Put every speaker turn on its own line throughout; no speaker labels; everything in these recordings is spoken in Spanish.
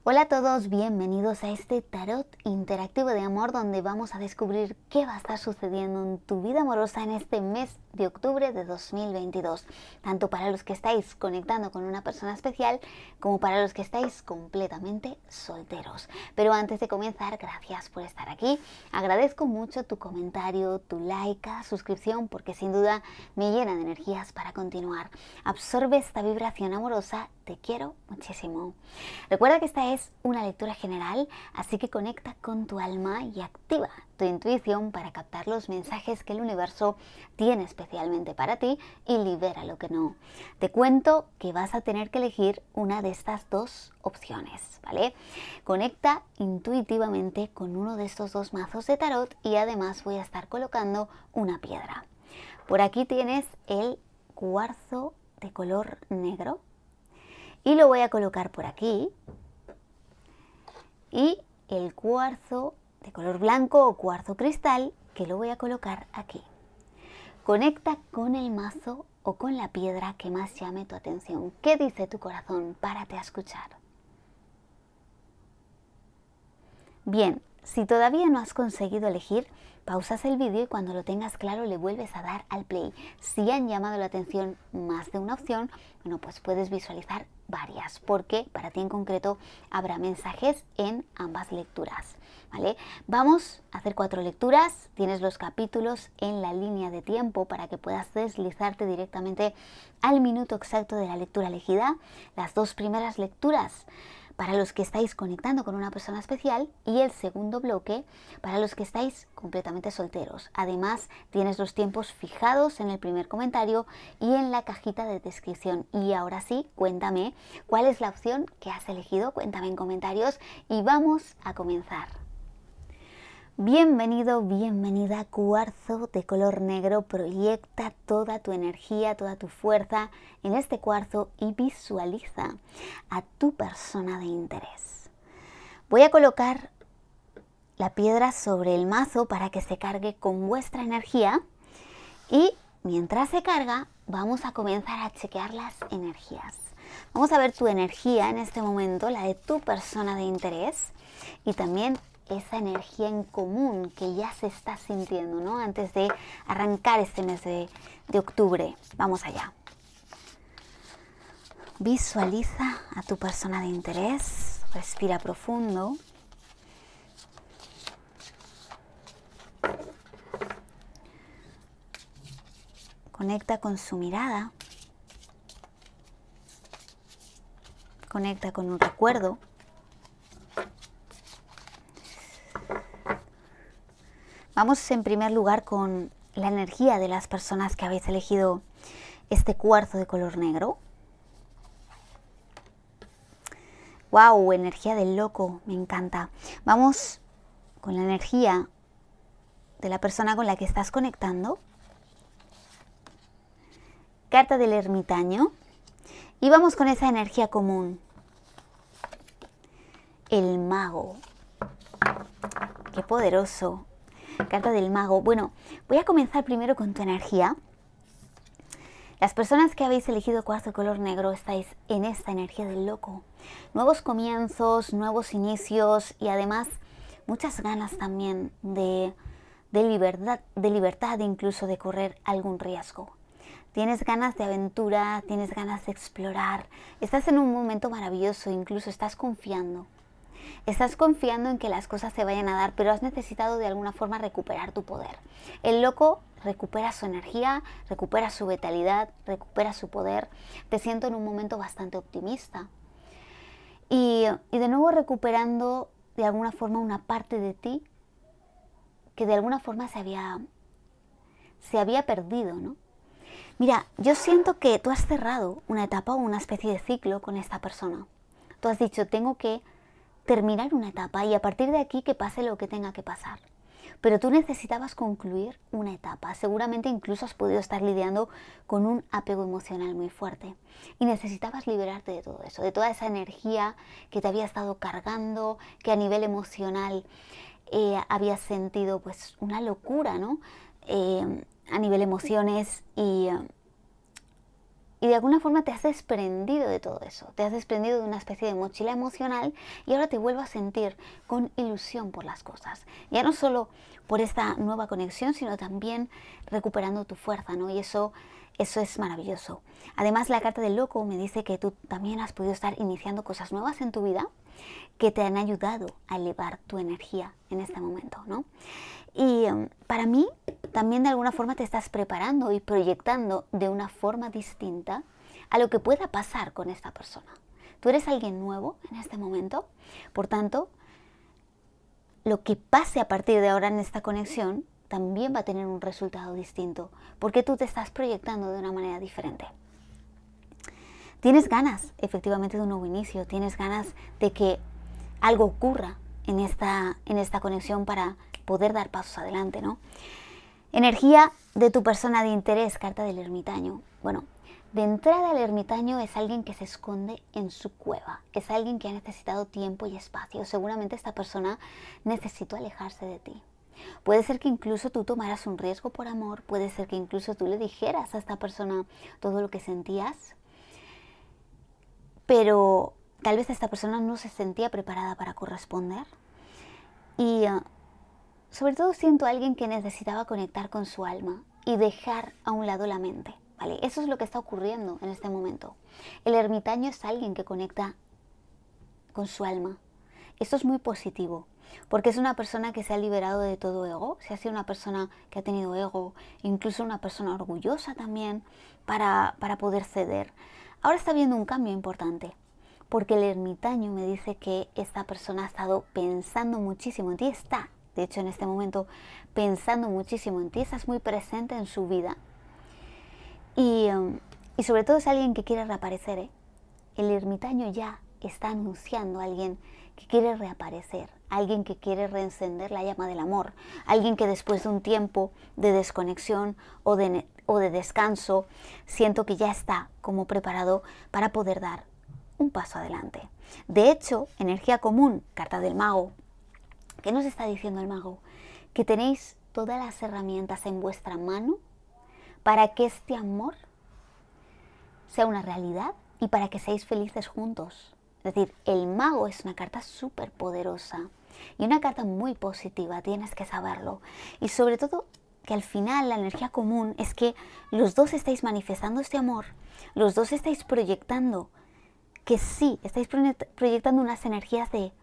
Hola a todos, bienvenidos a este tarot interactivo de amor donde vamos a descubrir qué va a estar sucediendo en tu vida amorosa en este mes de octubre de 2022, tanto para los que estáis conectando con una persona especial como para los que estáis completamente solteros. Pero antes de comenzar, gracias por estar aquí, agradezco mucho tu comentario, tu like, suscripción, porque sin duda me llena de energías para continuar. Absorbe esta vibración amorosa, te quiero muchísimo. Recuerda que esta es una lectura general, así que conecta con tu alma y activa tu intuición para captar los mensajes que el universo tiene especialmente para ti y libera lo que no. Te cuento que vas a tener que elegir una de estas dos opciones, ¿vale? Conecta intuitivamente con uno de estos dos mazos de tarot y además voy a estar colocando una piedra. Por aquí tienes el cuarzo de color negro y lo voy a colocar por aquí. Y el cuarzo de color blanco o cuarzo cristal que lo voy a colocar aquí. Conecta con el mazo o con la piedra que más llame tu atención. ¿Qué dice tu corazón? Párate a escuchar. Bien, si todavía no has conseguido elegir, pausas el vídeo y cuando lo tengas claro le vuelves a dar al play. Si han llamado la atención más de una opción, bueno, pues puedes visualizar varias, porque para ti en concreto habrá mensajes en ambas lecturas, ¿vale? Vamos a hacer 4 lecturas, tienes los capítulos en la línea de tiempo para que puedas deslizarte directamente al minuto exacto de la lectura elegida. Las 2 primeras lecturas para los que estáis conectando con una persona especial y el segundo bloque para los que estáis completamente solteros. Además, tienes los tiempos fijados en el primer comentario y en la cajita de descripción. Y ahora sí, cuéntame cuál es la opción que has elegido, cuéntame en comentarios y vamos a comenzar. Bienvenido, bienvenida, cuarzo de color negro. Proyecta toda tu energía, toda tu fuerza en este cuarzo y visualiza a tu persona de interés. Voy a colocar la piedra sobre el mazo para que se cargue con vuestra energía y mientras se carga vamos a comenzar a chequear las energías. Vamos a ver tu energía en este momento, la de tu persona de interés y también esa energía en común que ya se está sintiendo, ¿no? Antes de arrancar este mes de octubre. Vamos allá. Visualiza a tu persona de interés. Respira profundo. Conecta con su mirada. Conecta con un recuerdo. Vamos en primer lugar con la energía de las personas que habéis elegido este cuarzo de color negro. ¡Wow! Energía del loco, me encanta. Vamos con la energía de la persona con la que estás conectando. Carta del ermitaño. Y vamos con esa energía común. El mago. ¡Qué poderoso! Carta del mago. Bueno, voy a comenzar primero con tu energía. Las personas que habéis elegido cuarzo de color negro estáis en esta energía del loco. Nuevos comienzos, nuevos inicios y además muchas ganas también de libertad, incluso de correr algún riesgo. Tienes ganas de aventura, tienes ganas de explorar. Estás en un momento maravilloso, incluso estás confiando. Estás confiando en que las cosas se vayan a dar, pero has necesitado de alguna forma recuperar tu poder. El loco recupera su energía, recupera su vitalidad, recupera su poder. Te siento en un momento bastante optimista. Y de nuevo recuperando de alguna forma una parte de ti que de alguna forma se había perdido, ¿no? Mira, yo siento que tú has cerrado una etapa o una especie de ciclo con esta persona. Tú has dicho, tengo que terminar una etapa y a partir de aquí que pase lo que tenga que pasar. Pero tú necesitabas concluir una etapa. Seguramente incluso has podido estar lidiando con un apego emocional muy fuerte. Y necesitabas liberarte de todo eso, de toda esa energía que te había estado cargando, que a nivel emocional habías sentido pues una locura, ¿no? A nivel emociones y Y de alguna forma te has desprendido de todo eso, te has desprendido de una especie de mochila emocional y ahora te vuelvo a sentir con ilusión por las cosas. Ya no solo por esta nueva conexión, sino también recuperando tu fuerza, ¿no? Y eso es maravilloso. Además, la carta del loco me dice que tú también has podido estar iniciando cosas nuevas en tu vida que te han ayudado a elevar tu energía en este momento, ¿no? Y para mí, también de alguna forma te estás preparando y proyectando de una forma distinta a lo que pueda pasar con esta persona. Tú eres alguien nuevo en este momento, por tanto, lo que pase a partir de ahora en esta conexión también va a tener un resultado distinto, porque tú te estás proyectando de una manera diferente. Tienes ganas, efectivamente, de un nuevo inicio, tienes ganas de que algo ocurra en esta conexión para poder dar pasos adelante, ¿no? Energía de tu persona de interés, carta del ermitaño. Bueno, de entrada el ermitaño es alguien que se esconde en su cueva, es alguien que ha necesitado tiempo y espacio. Seguramente esta persona necesitó alejarse de ti. Puede ser que incluso tú tomaras un riesgo por amor, puede ser que incluso tú le dijeras a esta persona todo lo que sentías, pero tal vez esta persona no se sentía preparada para corresponder. Y sobre todo siento a alguien que necesitaba conectar con su alma y dejar a un lado la mente, ¿vale? Eso es lo que está ocurriendo en este momento. El ermitaño es alguien que conecta con su alma. Esto es muy positivo, porque es una persona que se ha liberado de todo ego, se ha sido una persona que ha tenido ego, incluso una persona orgullosa también, para poder ceder. Ahora está viendo un cambio importante, porque el ermitaño me dice que esta persona ha estado pensando muchísimo en ti, está, de hecho en este momento, pensando muchísimo en ti, estás muy presente en su vida y sobre todo es alguien que quiere reaparecer, ¿eh? El ermitaño ya está anunciando a alguien que quiere reaparecer, alguien que quiere reencender la llama del amor, alguien que después de un tiempo de desconexión o de descanso, siento que ya está como preparado para poder dar un paso adelante. De hecho, energía común, carta del mago. ¿Qué nos está diciendo el mago? Que tenéis todas las herramientas en vuestra mano para que este amor sea una realidad y para que seáis felices juntos. Es decir, el mago es una carta súper poderosa y una carta muy positiva, tienes que saberlo. Y sobre todo que al final la energía común es que los dos estáis manifestando este amor, los dos estáis proyectando que sí, estáis proyectando unas energías de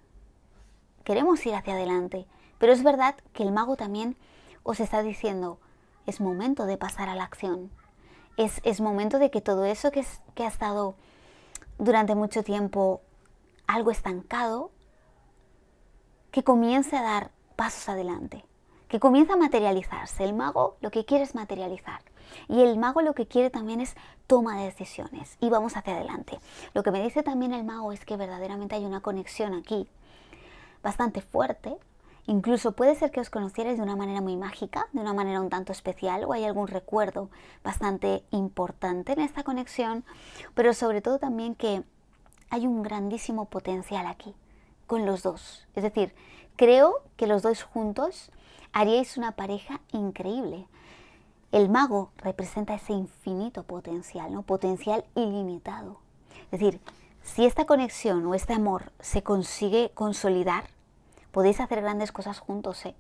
queremos ir hacia adelante, pero es verdad que el mago también os está diciendo es momento de pasar a la acción, es momento de que todo eso que ha estado durante mucho tiempo algo estancado, que comience a dar pasos adelante, que comience a materializarse. El mago lo que quiere es materializar y el mago lo que quiere también es toma de decisiones y vamos hacia adelante. Lo que me dice también el mago es que verdaderamente hay una conexión aquí bastante fuerte. Incluso puede ser que os conocierais de una manera muy mágica, de una manera un tanto especial, o hay algún recuerdo bastante importante en esta conexión, pero sobre todo también que hay un grandísimo potencial aquí, con los dos. Es decir, creo que los dos juntos haríais una pareja increíble. El mago representa ese infinito potencial, ¿no? Potencial ilimitado. Es decir, si esta conexión o este amor se consigue consolidar, podéis hacer grandes cosas juntos, ¿eh?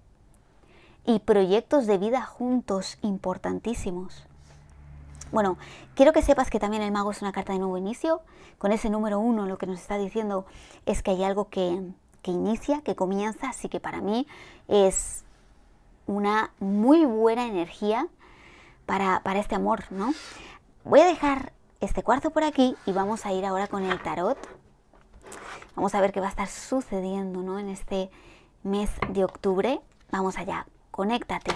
Y proyectos de vida juntos importantísimos. Bueno, quiero que sepas que también el mago es una carta de nuevo inicio. Con ese número 1 lo que nos está diciendo es que hay algo que inicia, que comienza, así que para mí es una muy buena energía para este amor, ¿no? Voy a dejar este cuarzo por aquí y vamos a ir ahora con el tarot. Vamos a ver qué va a estar sucediendo, ¿no? En este mes de octubre. Vamos allá, conéctate.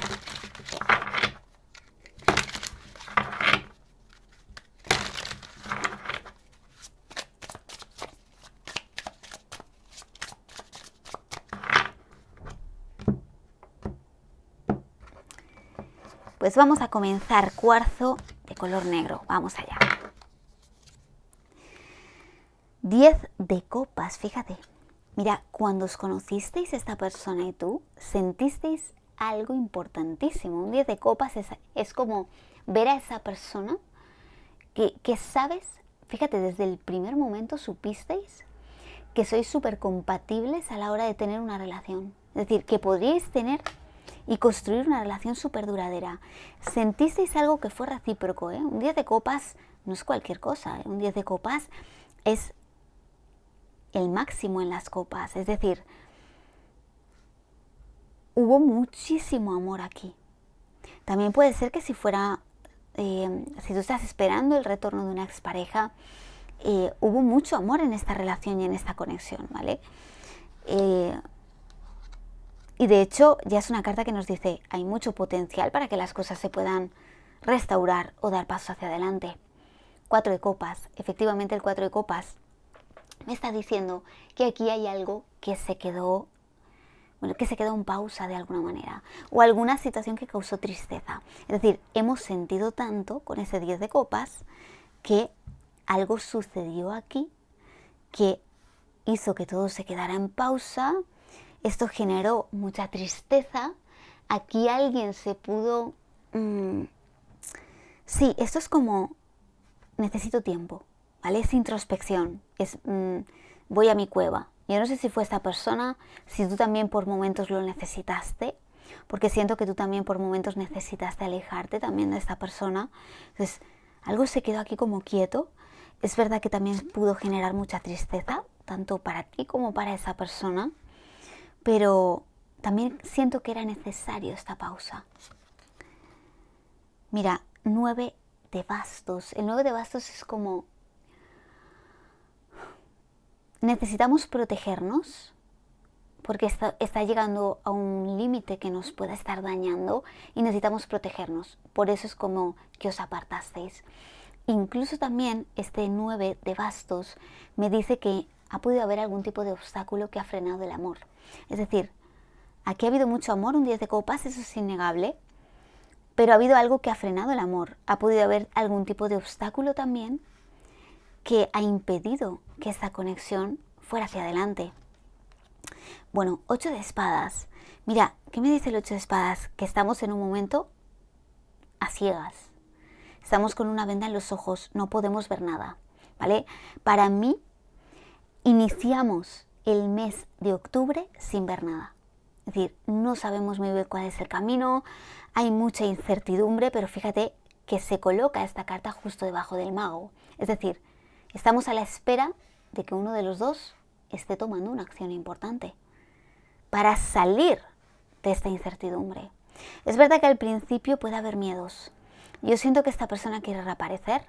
Pues vamos a comenzar cuarzo de color negro. Vamos allá. 10 de copas, fíjate. Mira, cuando os conocisteis esta persona y tú, sentisteis algo importantísimo. Un 10 de copas es como ver a esa persona que sabes, fíjate, desde el primer momento supisteis que sois súper compatibles a la hora de tener una relación. Es decir, que podríais tener y construir una relación súper duradera. Sentisteis algo que fue recíproco, ¿eh? Un 10 de copas no es cualquier cosa, ¿eh? Un 10 de copas es el máximo en las copas. Es decir, hubo muchísimo amor aquí. También puede ser que si fuera, si tú estás esperando el retorno de una expareja, hubo mucho amor en esta relación y en esta conexión, ¿vale? Y de hecho ya es una carta que nos dice, hay mucho potencial para que las cosas se puedan restaurar o dar paso hacia adelante. 4 de copas, efectivamente el 4 de copas me está diciendo que aquí hay algo que se quedó, bueno, que se quedó en pausa de alguna manera, o alguna situación que causó tristeza. Es decir, hemos sentido tanto con ese 10 de copas que algo sucedió aquí que hizo que todo se quedara en pausa. Esto generó mucha tristeza. Aquí alguien se pudo... sí, esto es como... necesito tiempo, ¿vale? Es introspección, es... voy a mi cueva. Yo no sé si fue esta persona, si tú también por momentos lo necesitaste, porque siento que tú también por momentos necesitaste alejarte también de esta persona. Entonces, algo se quedó aquí como quieto. Es verdad que también pudo generar mucha tristeza, tanto para ti como para esa persona, pero también siento que era necesario esta pausa. Mira, 9 de bastos. El 9 de bastos es como... necesitamos protegernos porque está llegando a un límite que nos puede estar dañando y necesitamos protegernos. Por eso es como que os apartasteis. Incluso también este 9 de bastos me dice que ha podido haber algún tipo de obstáculo que ha frenado el amor. Es decir, aquí ha habido mucho amor, un 10 de copas, eso es innegable, pero ha habido algo que ha frenado el amor. Ha podido haber algún tipo de obstáculo también que ha impedido que esta conexión fuera hacia adelante. Bueno, 8 de espadas. Mira, ¿qué me dice el 8 de espadas? Que estamos en un momento a ciegas. Estamos con una venda en los ojos, no podemos ver nada, ¿vale? Para mí, iniciamos el mes de octubre sin ver nada. Es decir, no sabemos muy bien cuál es el camino, hay mucha incertidumbre, pero fíjate que se coloca esta carta justo debajo del mago. Es decir, estamos a la espera de que uno de los dos esté tomando una acción importante para salir de esta incertidumbre. Es verdad que al principio puede haber miedos. Yo siento que esta persona quiere reaparecer,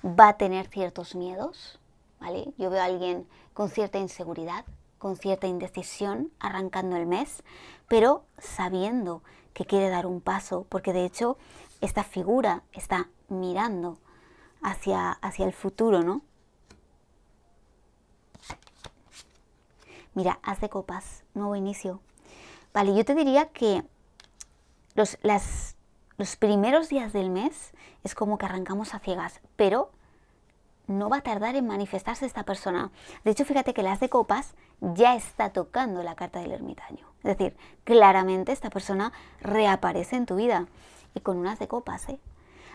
va a tener ciertos miedos, ¿vale? Yo veo a alguien con cierta inseguridad, con cierta indecisión, arrancando el mes, pero sabiendo que quiere dar un paso, porque de hecho esta figura está mirando hacia el futuro, ¿no? Mira, As de copas, nuevo inicio. Vale, yo te diría que los primeros días del mes es como que arrancamos a ciegas, pero no va a tardar en manifestarse esta persona. De hecho, fíjate que el As de copas ya está tocando la carta del ermitaño. Es decir, claramente esta persona reaparece en tu vida. Y con un As de copas, ¿eh?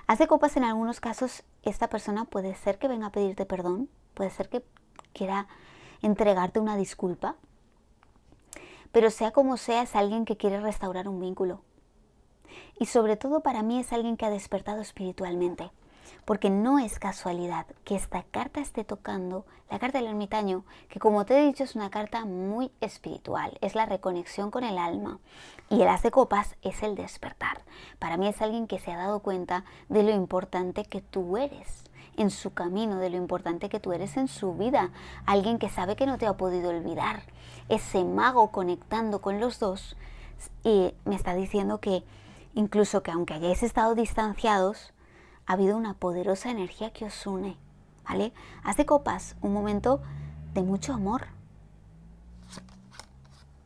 As de copas en algunos casos, esta persona puede ser que venga a pedirte perdón, puede ser que quiera entregarte una disculpa, pero sea como sea, es alguien que quiere restaurar un vínculo. Y sobre todo para mí es alguien que ha despertado espiritualmente, porque no es casualidad que esta carta esté tocando, la carta del ermitaño, que como te he dicho es una carta muy espiritual, es la reconexión con el alma. Y el As de copas es el despertar. Para mí es alguien que se ha dado cuenta de lo importante que tú eres en su camino, de lo importante que tú eres en su vida, alguien que sabe que no te ha podido olvidar. Ese mago conectando con los dos y me está diciendo que incluso que aunque hayáis estado distanciados, ha habido una poderosa energía que os une, ¿vale? As de copas, un momento de mucho amor.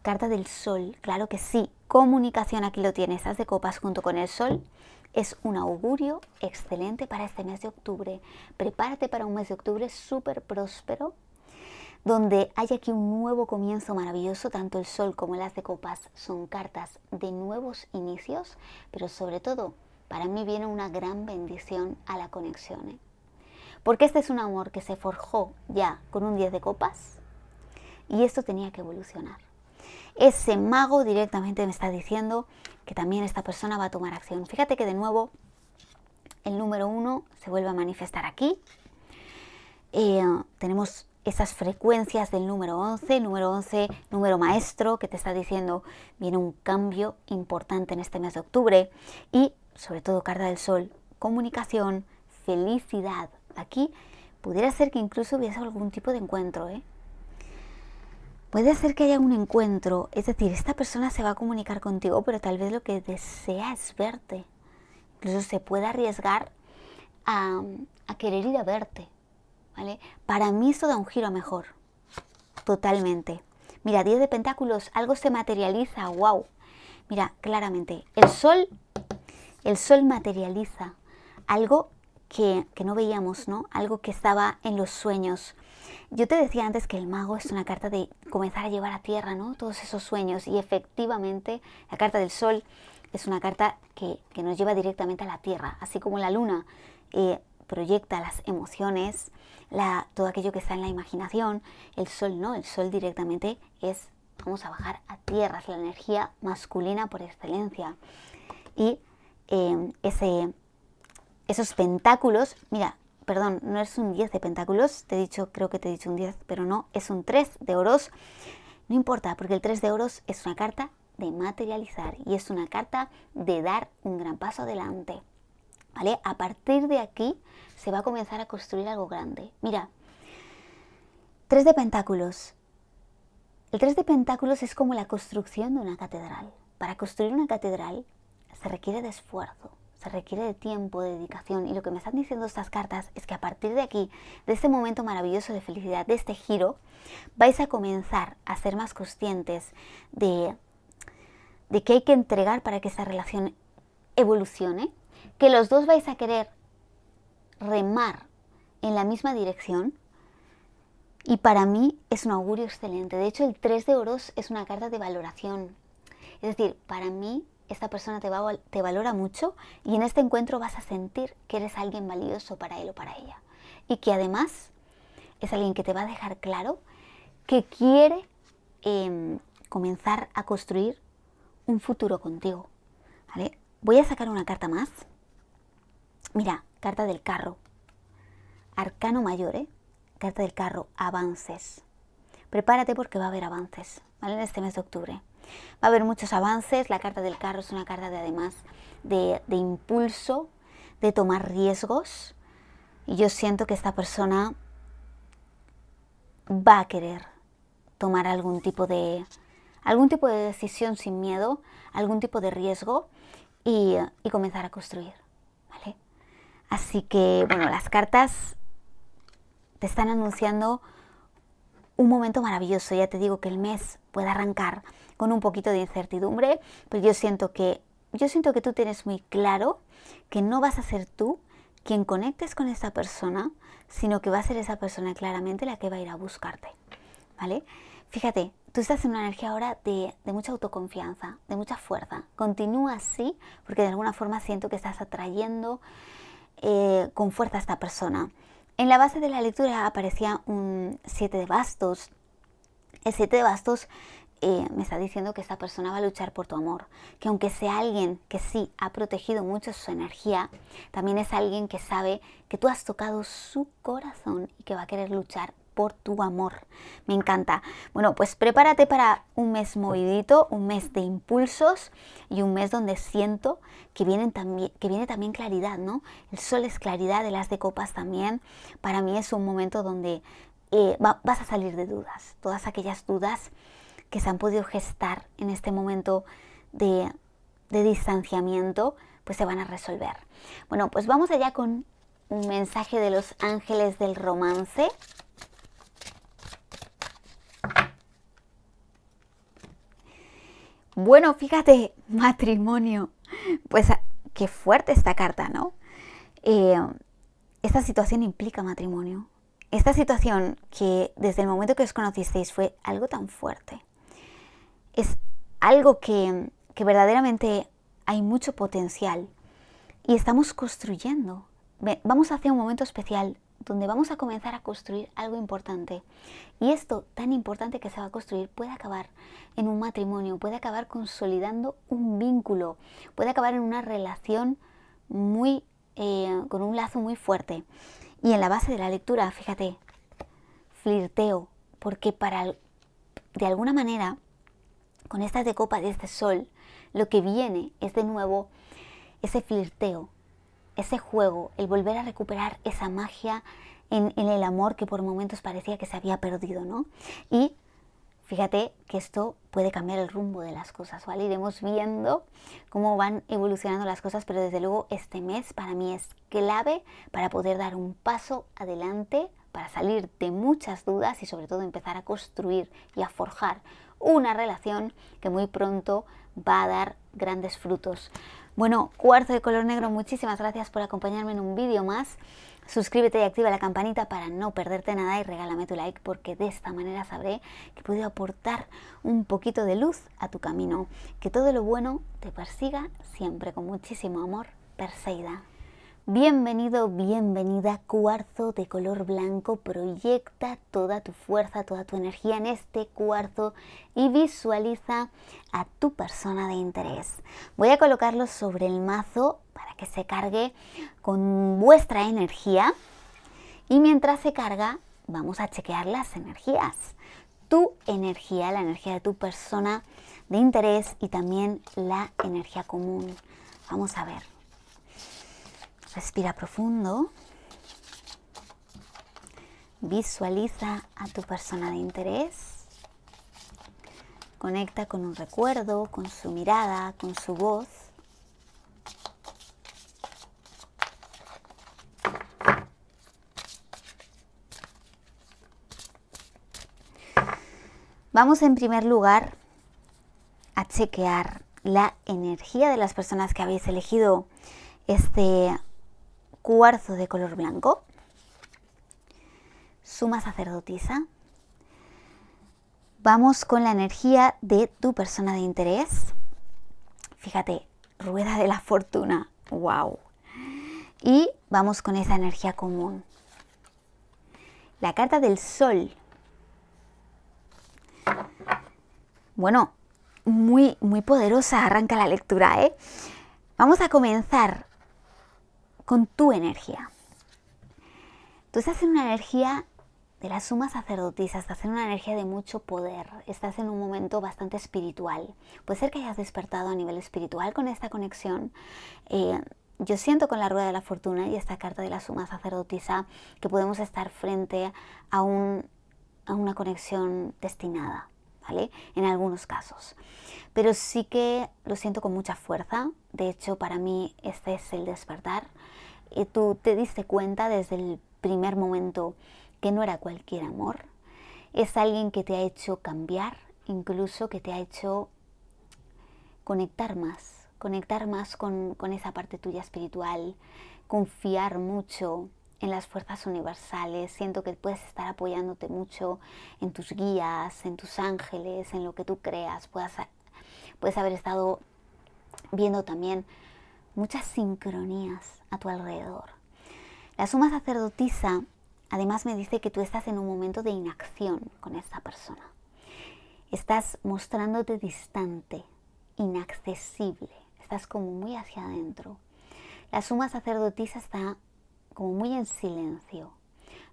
Carta del sol, claro que sí. Comunicación, aquí lo tienes. As de copas junto con el sol es un augurio excelente para este mes de octubre. Prepárate para un mes de octubre súper próspero, donde hay aquí un nuevo comienzo maravilloso. Tanto el sol como el As de copas son cartas de nuevos inicios, pero sobre todo para mí viene una gran bendición a la conexión, ¿eh? Porque este es un amor que se forjó ya con un 10 de copas y esto tenía que evolucionar. Ese mago directamente me está diciendo que también esta persona va a tomar acción. Fíjate que de nuevo el número 1 se vuelve a manifestar aquí. Tenemos esas frecuencias del número 11, número maestro, que te está diciendo viene un cambio importante en este mes de octubre. Y sobre todo carta del sol, comunicación, felicidad. Aquí pudiera ser que incluso hubiese algún tipo de encuentro, Puede ser que haya un encuentro, es decir, esta persona se va a comunicar contigo, pero tal vez lo que desea es verte. Incluso se puede arriesgar a querer ir a verte, ¿vale? Para mí esto da un giro a mejor, totalmente. Mira, 10 de pentáculos, algo se materializa, wow. Mira, claramente, el sol materializa algo que no veíamos, ¿no? Algo que estaba en los sueños. Yo te decía antes que el mago es una carta de comenzar a llevar a tierra, ¿no? Todos esos sueños. Y efectivamente, la carta del sol es una carta que nos lleva directamente a la tierra. Así como la luna proyecta las emociones, todo aquello que está en la imaginación, el sol no. El sol directamente vamos a bajar a tierra, es la energía masculina por excelencia. Y esos pentáculos, mira, perdón, no es un 10 de pentáculos, creo que te he dicho un 10, pero no, es un 3 de oros. No importa, porque el 3 de oros es una carta de materializar y es una carta de dar un gran paso adelante, ¿vale? A partir de aquí se va a comenzar a construir algo grande. Mira, 3 de pentáculos. El 3 de pentáculos es como la construcción de una catedral. Para construir una catedral se requiere de esfuerzo. Se requiere de tiempo, de dedicación, y lo que me están diciendo estas cartas es que a partir de aquí, de este momento maravilloso de felicidad, de este giro, vais a comenzar a ser más conscientes de que hay que entregar para que esta relación evolucione, que los dos vais a querer remar en la misma dirección, y para mí es un augurio excelente. De hecho, el 3 de oros es una carta de valoración. Es decir, para mí esta persona te valora mucho y en este encuentro vas a sentir que eres alguien valioso para él o para ella. Y que además es alguien que te va a dejar claro que quiere comenzar a construir un futuro contigo, ¿vale? Voy a sacar una carta más. Mira, carta del carro. Arcano mayor, Carta del carro, avances. Prepárate porque va a haber avances, ¿vale? En este mes de octubre. Va a haber muchos avances. La carta del carro es una carta además de impulso, de tomar riesgos. Y yo siento que esta persona va a querer tomar algún tipo de decisión sin miedo, algún tipo de riesgo y comenzar a construir, ¿vale? Así que, bueno, las cartas te están anunciando un momento maravilloso. Ya te digo que el mes puede arrancar con un poquito de incertidumbre, pero yo siento que tú tienes muy claro que no vas a ser tú quien conectes con esta persona, sino que va a ser esa persona claramente la que va a ir a buscarte, ¿vale? Fíjate, tú estás en una energía ahora de mucha autoconfianza, de mucha fuerza. Continúa así, porque de alguna forma siento que estás atrayendo con fuerza a esta persona. En la base de la lectura aparecía un 7 de bastos. El 7 de bastos me está diciendo que esta persona va a luchar por tu amor. Que aunque sea alguien que sí ha protegido mucho su energía, también es alguien que sabe que tú has tocado su corazón y que va a querer luchar por tu amor. Me encanta. Bueno, pues prepárate para un mes movidito, un mes de impulsos y un mes donde siento que viene también claridad, ¿no? El sol es claridad, el as de copas también. Para mí es un momento donde vas a salir de dudas. Todas aquellas dudas que se han podido gestar en este momento de distanciamiento, pues se van a resolver. Bueno, pues vamos allá con un mensaje de los ángeles del romance. Bueno, fíjate, matrimonio. Pues qué fuerte esta carta, ¿no? Esta situación implica matrimonio. Esta situación que desde el momento que os conocisteis fue algo tan fuerte. Es algo que verdaderamente hay mucho potencial y estamos construyendo. Vamos hacia un momento especial donde vamos a comenzar a construir algo importante. Y esto tan importante que se va a construir puede acabar en un matrimonio, puede acabar consolidando un vínculo, puede acabar en una relación con un lazo muy fuerte. Y en la base de la lectura, fíjate, flirteo, porque de alguna manera, con estas de copa de este sol, lo que viene es de nuevo ese flirteo, ese juego, el volver a recuperar esa magia en el amor que por momentos parecía que se había perdido, ¿no? Y fíjate que esto puede cambiar el rumbo de las cosas, ¿vale? Iremos viendo cómo van evolucionando las cosas, pero desde luego este mes para mí es clave para poder dar un paso adelante, para salir de muchas dudas y sobre todo empezar a construir y a forjar una relación que muy pronto va a dar grandes frutos. Bueno, cuarzo de color negro, muchísimas gracias por acompañarme en un vídeo más. Suscríbete y activa la campanita para no perderte nada y regálame tu like porque de esta manera sabré que he podido aportar un poquito de luz a tu camino. Que todo lo bueno te persiga siempre con muchísimo amor. Perseida. Bienvenido, bienvenida, cuarzo de color blanco. Proyecta toda tu fuerza, toda tu energía en este cuarzo y visualiza a tu persona de interés. Voy a colocarlo sobre el mazo para que se cargue con vuestra energía y mientras se carga vamos a chequear las energías. Tu energía, la energía de tu persona de interés y también la energía común. Vamos a ver. Respira profundo, visualiza a tu persona de interés, conecta con un recuerdo, con su mirada, con su voz. Vamos en primer lugar a chequear la energía de las personas que habéis elegido este cuarzo de color blanco. Suma sacerdotisa. Vamos con la energía de tu persona de interés. Fíjate, rueda de la fortuna. ¡Wow! Y vamos con esa energía común. La carta del sol. Bueno, muy poderosa arranca la lectura, ¿eh? Vamos a comenzar con tu energía. Tú estás en una energía de la suma sacerdotisa, estás en una energía de mucho poder, estás en un momento bastante espiritual. Puede ser que hayas despertado a nivel espiritual con esta conexión. Yo siento con la rueda de la fortuna y esta carta de la suma sacerdotisa que podemos estar frente a una conexión destinada, ¿vale? En algunos casos. Pero sí que lo siento con mucha fuerza. De hecho, para mí este es el despertar. Tú te diste cuenta desde el primer momento que no era cualquier amor. Es alguien que te ha hecho cambiar, incluso que te ha hecho conectar más con esa parte tuya espiritual, confiar mucho en las fuerzas universales. Siento que puedes estar apoyándote mucho en tus guías, en tus ángeles, en lo que tú creas. Puedes haber estado viendo también muchas sincronías a tu alrededor. La suma sacerdotisa además me dice que tú estás en un momento de inacción con esta persona. Estás mostrándote distante, inaccesible, estás como muy hacia adentro. La suma sacerdotisa está como muy en silencio.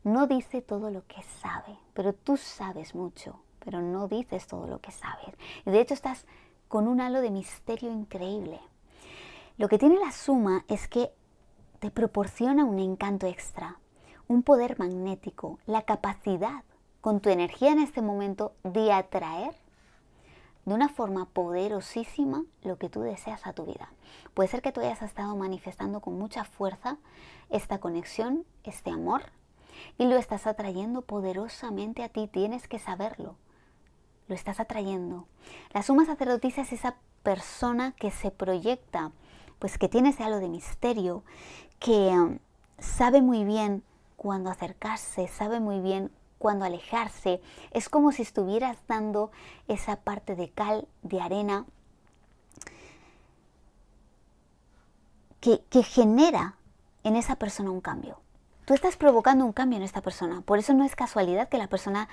No dice todo lo que sabe, pero tú sabes mucho, pero no dices todo lo que sabes. Y de hecho estás con un halo de misterio increíble. Lo que tiene la suma es que te proporciona un encanto extra, un poder magnético, la capacidad con tu energía en este momento de atraer de una forma poderosísima lo que tú deseas a tu vida. Puede ser que tú hayas estado manifestando con mucha fuerza esta conexión, este amor, y lo estás atrayendo poderosamente a ti. Tienes que saberlo. Lo estás atrayendo. La suma sacerdotisa es esa persona que se proyecta, pues que tiene ese halo de misterio, que sabe muy bien cuándo acercarse, sabe muy bien cuándo alejarse. Es como si estuvieras dando esa parte de cal, de arena, que genera en esa persona un cambio. tú estás provocando un cambio en esta persona. Por eso no es casualidad que la persona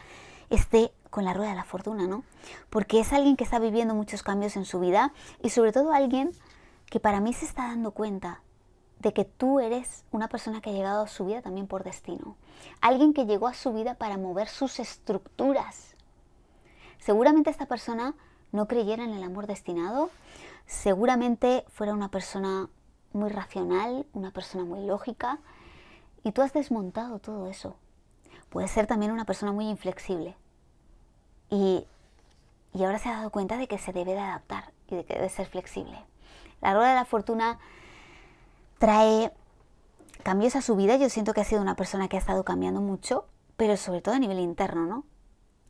esté con la rueda de la fortuna, ¿no? Porque es alguien que está viviendo muchos cambios en su vida y sobre todo alguien que para mí se está dando cuenta de que tú eres una persona que ha llegado a su vida también por destino. Alguien que llegó a su vida para mover sus estructuras. Seguramente esta persona no creyera en el amor destinado, seguramente fuera una persona muy racional, una persona muy lógica, y tú has desmontado todo eso. Puede ser también una persona muy inflexible y ahora se ha dado cuenta de que se debe de adaptar y de que debe ser flexible. La rueda de la fortuna trae cambios a su vida. Yo siento que ha sido una persona que ha estado cambiando mucho, pero sobre todo a nivel interno, ¿no?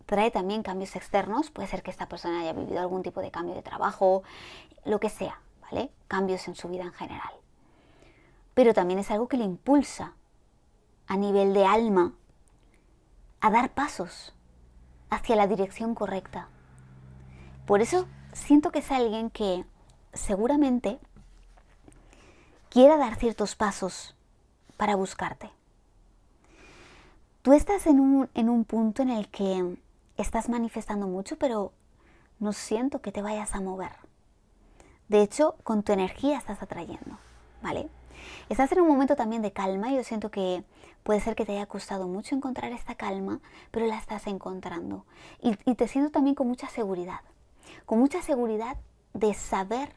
Trae también cambios externos. Puede ser que esta persona haya vivido algún tipo de cambio de trabajo, lo que sea, ¿vale? Cambios en su vida en general. Pero también es algo que le impulsa a nivel de alma a dar pasos hacia la dirección correcta. Por eso siento que es alguien que seguramente quiera dar ciertos pasos para buscarte. Tú estás en un punto en el que estás manifestando mucho, pero no siento que te vayas a mover. De hecho, con tu energía estás atrayendo, ¿vale? Estás en un momento también de calma y yo siento que puede ser que te haya costado mucho encontrar esta calma, pero la estás encontrando. Y te siento también con mucha seguridad de saber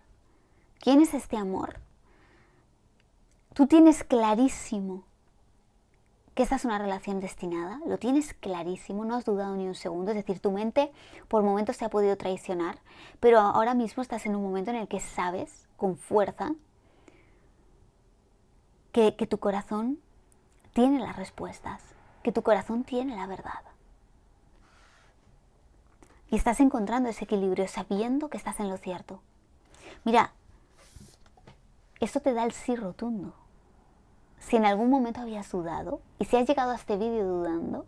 quién es este amor. Tú tienes clarísimo que esta es una relación destinada, lo tienes clarísimo, no has dudado ni un segundo, es decir, tu mente por momentos te ha podido traicionar, pero ahora mismo estás en un momento en el que sabes con fuerza que tu corazón tiene las respuestas, que tu corazón tiene la verdad. Y estás encontrando ese equilibrio sabiendo que estás en lo cierto. Mira, esto te da el sí rotundo. Si en algún momento habías dudado y si has llegado a este vídeo dudando,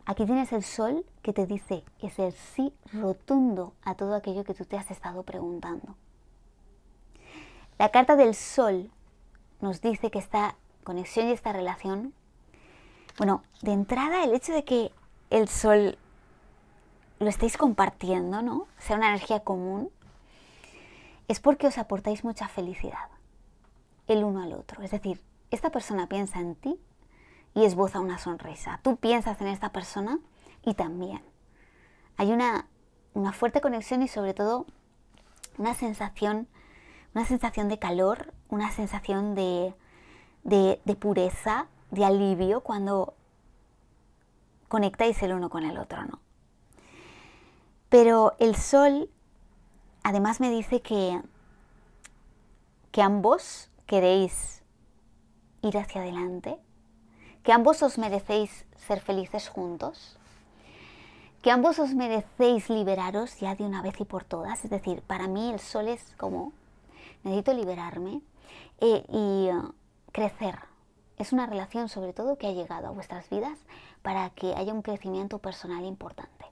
aquí tienes el sol que te dice es el sí rotundo a todo aquello que tú te has estado preguntando. La carta del sol nos dice que esta conexión y esta relación, bueno, de entrada el hecho de que el sol lo estéis compartiendo, ¿no? Sea una energía común, es porque os aportáis mucha felicidad el uno al otro. Es decir, esta persona piensa en ti y esboza una sonrisa. Tú piensas en esta persona y también. Hay una fuerte conexión y sobre todo una sensación de calor, una sensación de pureza, de alivio cuando conectáis el uno con el otro, ¿no? Pero el sol además me dice que ambos queréis ir hacia adelante, que ambos os merecéis ser felices juntos, que ambos os merecéis liberaros ya de una vez y por todas. Es decir, para mí el sol es como, necesito liberarme y crecer. Es una relación sobre todo que ha llegado a vuestras vidas para que haya un crecimiento personal importante,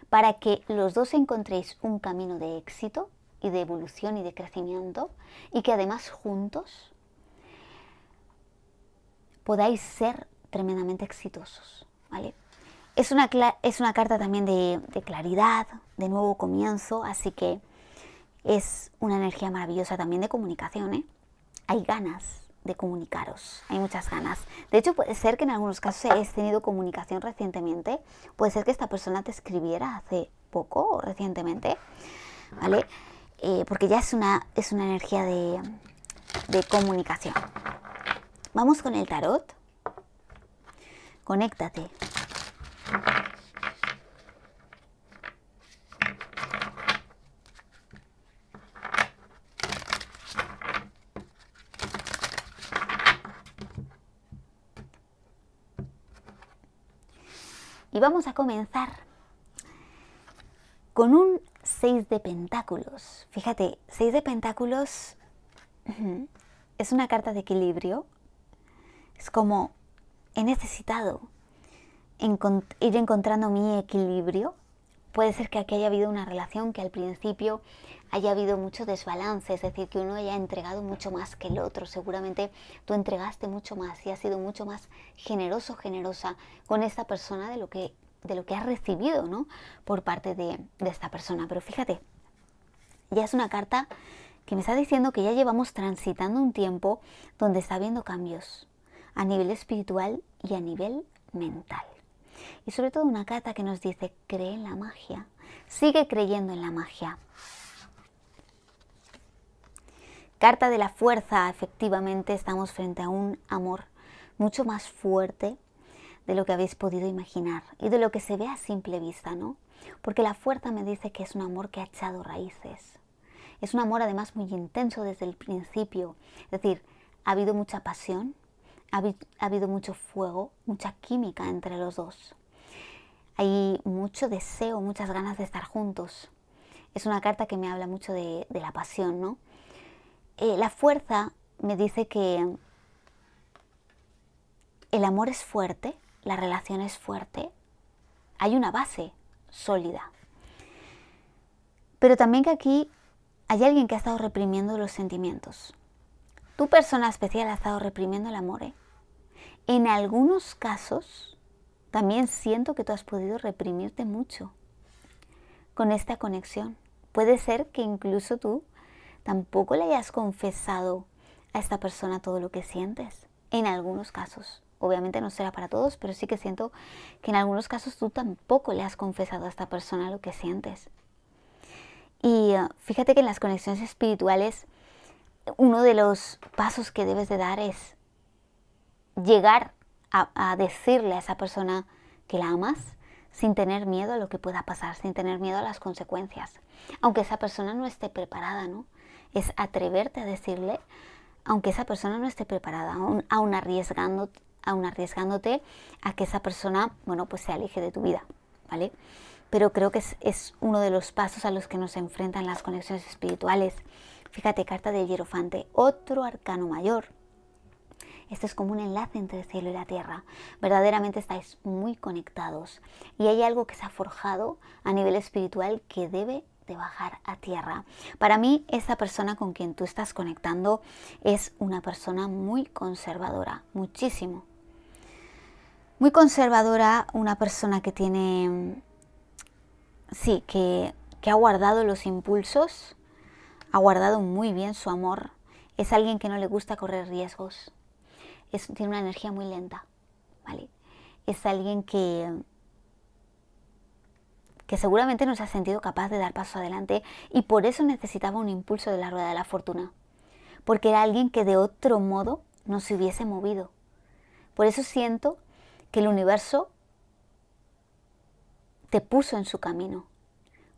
para que los dos encontréis un camino de éxito y de evolución y de crecimiento y que además juntos podáis ser tremendamente exitosos, ¿vale? Es una carta también de claridad, de nuevo comienzo, así que es una energía maravillosa también de comunicación, ¿eh? Hay ganas de comunicaros, hay muchas ganas. De hecho, puede ser que en algunos casos hayáis tenido comunicación recientemente, puede ser que esta persona te escribiera hace poco o recientemente, ¿vale? Porque ya es una energía de comunicación. Vamos con el tarot. Conéctate. Y vamos a comenzar con un 6 de pentáculos. Fíjate, 6 de pentáculos es una carta de equilibrio. Es como he necesitado ir encontrando mi equilibrio puede ser que aquí haya habido una relación que al principio haya habido mucho desbalance, es decir, que uno haya entregado mucho más que el otro. Seguramente tú entregaste mucho más y has sido mucho más generoso, generosa con esta persona de lo que has recibido, ¿no? Por parte de esta persona. Pero fíjate, ya es una carta que me está diciendo que ya llevamos transitando un tiempo donde está habiendo cambios a nivel espiritual y a nivel mental. Y sobre todo una carta que nos dice, cree en la magia, sigue creyendo en la magia. Carta de la fuerza, efectivamente estamos frente a un amor mucho más fuerte de lo que habéis podido imaginar y de lo que se ve a simple vista, ¿no? Porque la fuerza me dice que es un amor que ha echado raíces. Es un amor además muy intenso desde el principio. Es decir, ha habido mucha pasión, ha habido mucho fuego, mucha química entre los dos. Hay mucho deseo, muchas ganas de estar juntos. Es una carta que me habla mucho de la pasión, ¿no? La fuerza me dice que el amor es fuerte, la relación es fuerte, hay una base sólida. Pero también que aquí hay alguien que ha estado reprimiendo los sentimientos. Tu persona especial ha estado reprimiendo el amor, ¿eh? En algunos casos también siento que tú has podido reprimirte mucho con esta conexión. Puede ser que incluso tú tampoco le hayas confesado a esta persona todo lo que sientes. En algunos casos. Obviamente no será para todos, pero sí que siento que en algunos casos tú tampoco le has confesado a esta persona lo que sientes. Y fíjate que en las conexiones espirituales uno de los pasos que debes de dar es llegar a decirle a esa persona que la amas sin tener miedo a lo que pueda pasar, sin tener miedo a las consecuencias. Aunque esa persona no esté preparada, ¿no? Es atreverte a decirle, aunque esa persona no esté preparada, aún arriesgándote a que esa persona, bueno, pues se aleje de tu vida, ¿vale? Pero creo que es uno de los pasos a los que nos enfrentan las conexiones espirituales. Fíjate, carta del Hierofante, otro arcano mayor. Esto es como un enlace entre el cielo y la tierra. Verdaderamente estáis muy conectados y hay algo que se ha forjado a nivel espiritual que debe de bajar a tierra. Para mí, esta persona con quien tú estás conectando es una persona muy conservadora, muchísimo. Muy conservadora, una persona que tiene, sí, que ha guardado los impulsos, ha guardado muy bien su amor. Es alguien que no le gusta correr riesgos. Tiene una energía muy lenta, ¿vale? Es alguien que seguramente no se ha sentido capaz de dar paso adelante y por eso necesitaba un impulso de la rueda de la fortuna. Porque era alguien que de otro modo no se hubiese movido. Por eso siento que el universo te puso en su camino.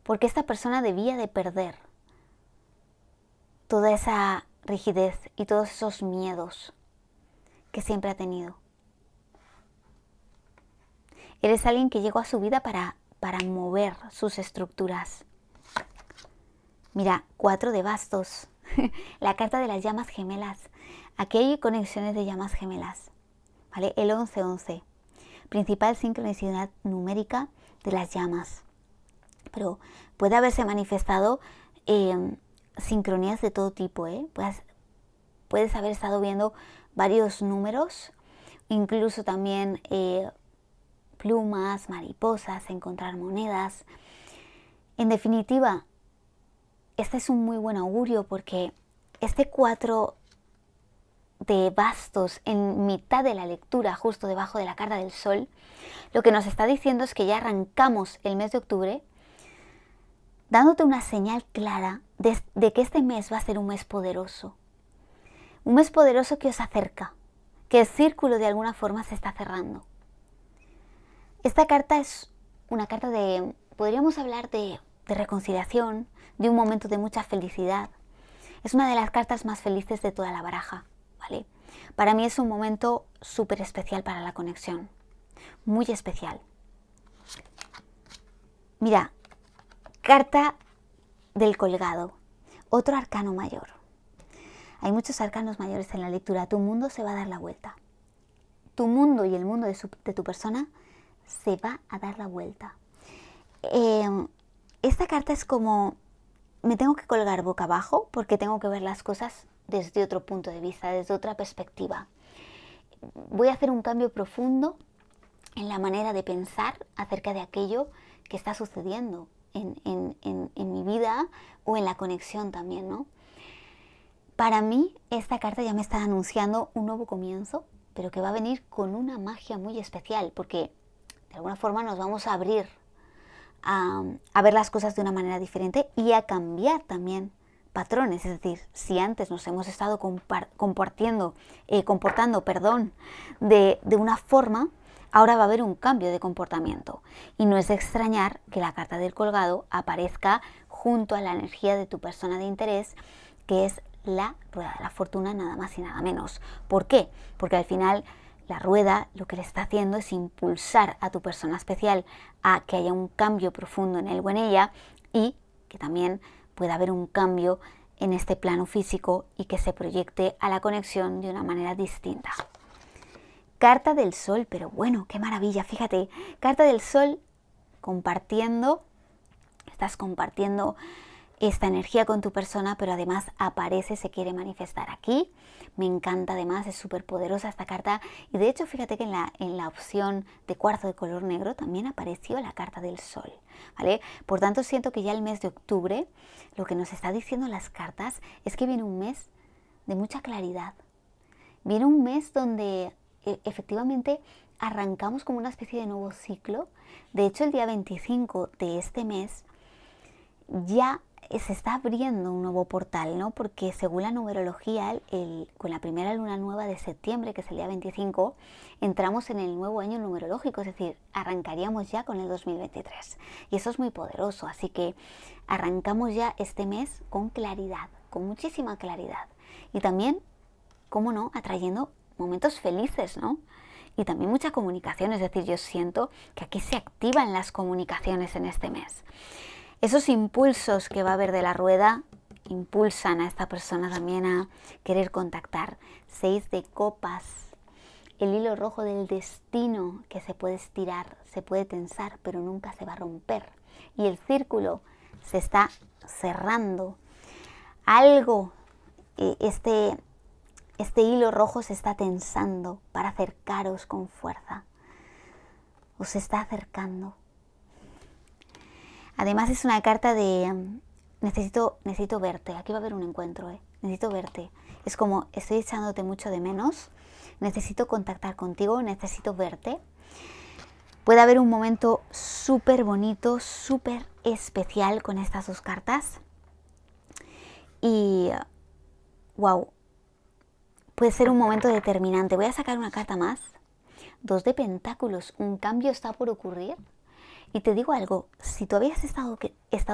Porque esta persona debía de perder toda esa rigidez y todos esos miedos que siempre ha tenido. Eres alguien que llegó a su vida para mover sus estructuras. Mira, 4 de bastos, la carta de las llamas gemelas. Aquí hay conexiones de llamas gemelas, ¿vale? El 11-11, principal sincronicidad numérica de las llamas. Pero puede haberse manifestado sincronías de todo tipo, ¿eh? Puedes haber estado viendo varios números, incluso también plumas, mariposas, encontrar monedas. En definitiva, este es un muy buen augurio porque este 4 de bastos en mitad de la lectura, justo debajo de la carta del sol, lo que nos está diciendo es que ya arrancamos el mes de octubre dándote una señal clara de que este mes va a ser un mes poderoso. Un mes poderoso que os acerca, que el círculo de alguna forma se está cerrando. Esta carta es una carta de, podríamos hablar de reconciliación, de un momento de mucha felicidad. Es una de las cartas más felices de toda la baraja, ¿vale? Para mí es un momento súper especial para la conexión, muy especial. Mira, carta del colgado, otro arcano mayor. Hay muchos arcanos mayores en la lectura. Tu mundo se va a dar la vuelta. Tu mundo y el mundo de tu persona se va a dar la vuelta. esta carta es como, me tengo que colgar boca abajo porque tengo que ver las cosas desde otro punto de vista, desde otra perspectiva. Voy a hacer un cambio profundo en la manera de pensar acerca de aquello que está sucediendo en mi vida o en la conexión también, ¿no? Para mí, esta carta ya me está anunciando un nuevo comienzo, pero que va a venir con una magia muy especial, porque de alguna forma nos vamos a abrir a ver las cosas de una manera diferente y a cambiar también patrones. Es decir, si antes nos hemos estado comportando de una forma, ahora va a haber un cambio de comportamiento. Y no es de extrañar que la carta del colgado aparezca junto a la energía de tu persona de interés, que es la rueda de la fortuna, nada más y nada menos. ¿Por qué? Porque al final la rueda lo que le está haciendo es impulsar a tu persona especial a que haya un cambio profundo en él o en ella y que también pueda haber un cambio en este plano físico y que se proyecte a la conexión de una manera distinta. Carta del Sol, pero bueno, qué maravilla, fíjate, carta del Sol compartiendo, estás compartiendo esta energía con tu persona, pero además aparece, se quiere manifestar aquí. Me encanta además, es súper poderosa esta carta y de hecho fíjate que en la opción de cuarzo de color negro también apareció la carta del Sol, ¿vale? Por tanto siento que ya el mes de octubre lo que nos está diciendo las cartas es que viene un mes de mucha claridad, viene un mes donde efectivamente arrancamos como una especie de nuevo ciclo. De hecho el día 25 de este mes ya se está abriendo un nuevo portal, ¿no? Porque según la numerología, con la primera luna nueva de septiembre, que es el día 25, entramos en el nuevo año numerológico, es decir, arrancaríamos ya con el 2023. Y eso es muy poderoso, así que arrancamos ya este mes con claridad, con muchísima claridad. Y también, cómo no, atrayendo momentos felices, ¿no? Y también mucha comunicación, es decir, yo siento que aquí se activan las comunicaciones en este mes. Esos impulsos que va a haber de la rueda impulsan a esta persona también a querer contactar. 6 de copas, el hilo rojo del destino que se puede estirar, se puede tensar, pero nunca se va a romper. Y el círculo se está cerrando. Algo, este hilo rojo se está tensando para acercaros con fuerza. Os está acercando. Además es una carta de necesito verte. Aquí va a haber un encuentro, necesito verte. Es como estoy echándote mucho de menos, necesito contactar contigo, necesito verte. Puede haber un momento súper bonito, súper especial con estas dos cartas. Y wow, puede ser un momento determinante. Voy a sacar una carta más. 2 de pentáculos, un cambio está por ocurrir. Y te digo algo, si tú habías estado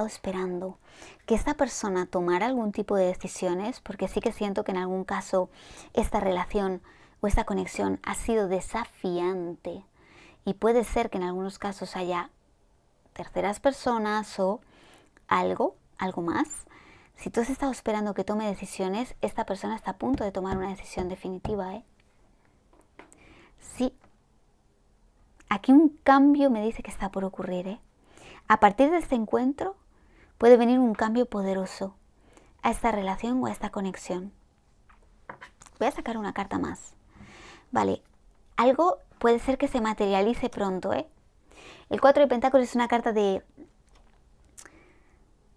esperando que esta persona tomara algún tipo de decisiones, porque sí que siento que en algún caso esta relación o esta conexión ha sido desafiante y puede ser que en algunos casos haya terceras personas o algo más. Si tú has estado esperando que tome decisiones, esta persona está a punto de tomar una decisión definitiva, Sí. Aquí un cambio me dice que está por ocurrir, A partir de este encuentro puede venir un cambio poderoso a esta relación o a esta conexión. Voy a sacar una carta más. Vale, algo puede ser que se materialice pronto, El 4 de pentáculos es una carta de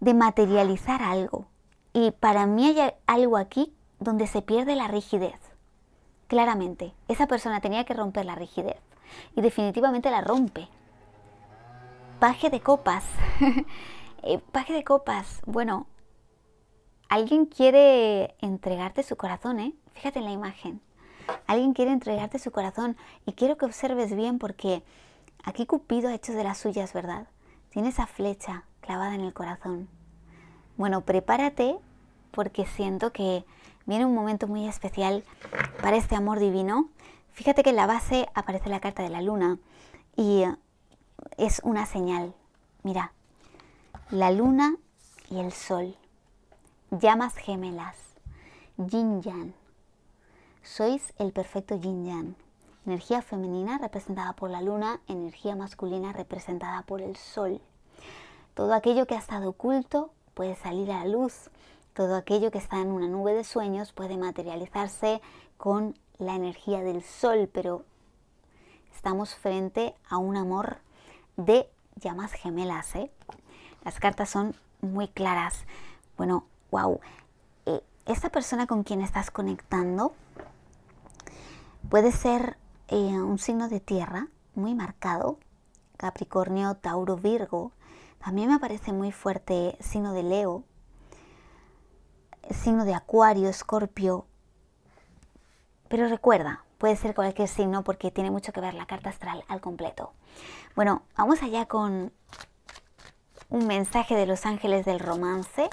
materializar algo. Y para mí hay algo aquí donde se pierde la rigidez. Claramente, esa persona tenía que romper la rigidez. Y definitivamente la rompe. Paje de copas. Paje de copas. Bueno, alguien quiere entregarte su corazón, Fíjate en la imagen. Alguien quiere entregarte su corazón y quiero que observes bien porque aquí Cupido ha hecho de las suyas, ¿verdad? Tiene esa flecha clavada en el corazón. Bueno, prepárate porque siento que viene un momento muy especial para este amor divino. Fíjate que en la base aparece la carta de la luna y es una señal. Mira, la luna y el sol, llamas gemelas, yin yang. Sois el perfecto yin yang. Energía femenina representada por la luna, energía masculina representada por el sol. Todo aquello que ha estado oculto puede salir a la luz. Todo aquello que está en una nube de sueños puede materializarse con la energía del sol, pero estamos frente a un amor de llamas gemelas, ¿eh? Las cartas son muy claras. Bueno, wow. Esta persona con quien estás conectando puede ser un signo de tierra muy marcado. Capricornio, Tauro, Virgo. También me aparece muy fuerte signo de Leo, signo de Acuario, Escorpio. Pero recuerda, puede ser cualquier signo porque tiene mucho que ver la carta astral al completo. Bueno, vamos allá con un mensaje de los ángeles del romance.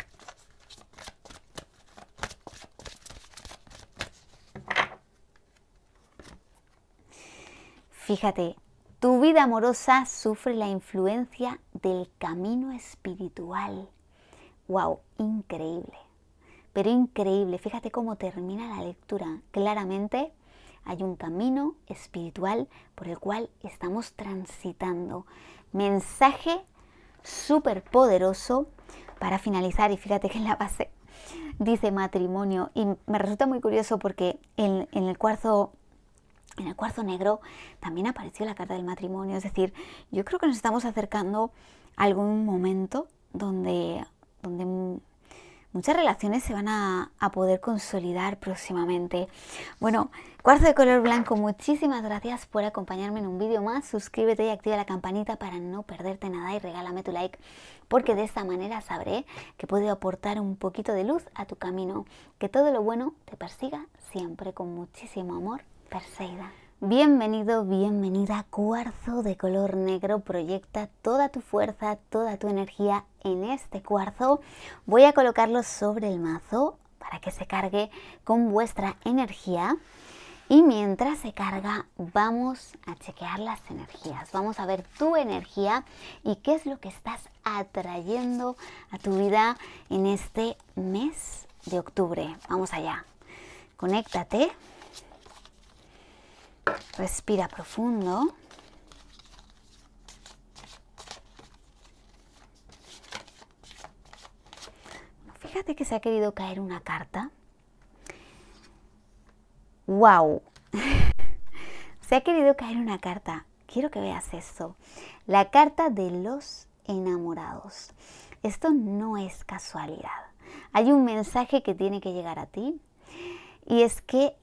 Fíjate, tu vida amorosa sufre la influencia del camino espiritual. ¡Wow! Increíble. Pero increíble. Fíjate cómo termina la lectura. Claramente hay un camino espiritual por el cual estamos transitando. Mensaje súper poderoso para finalizar. Y fíjate que en la base dice matrimonio. Y me resulta muy curioso porque en el cuarzo negro también apareció la carta del matrimonio. Es decir, yo creo que nos estamos acercando a algún momento donde muchas relaciones se van a poder consolidar próximamente. Bueno, cuarzo de color blanco, muchísimas gracias por acompañarme en un vídeo más. Suscríbete y activa la campanita para no perderte nada y regálame tu like, porque de esta manera sabré que puedo aportar un poquito de luz a tu camino. Que todo lo bueno te persiga siempre con muchísimo amor. Perseida. Bienvenido, bienvenida, cuarzo de color negro. Proyecta toda tu fuerza, toda tu energía en este cuarzo. Voy a colocarlo sobre el mazo para que se cargue con vuestra energía. Y mientras se carga, vamos a chequear las energías. Vamos a ver tu energía y qué es lo que estás atrayendo a tu vida en este mes de octubre. Vamos allá. Conéctate. Respira profundo. Fíjate que se ha querido caer una carta. ¡Wow! Se ha querido caer una carta. Quiero que veas esto. La carta de los enamorados. Esto no es casualidad. Hay un mensaje que tiene que llegar a ti y es que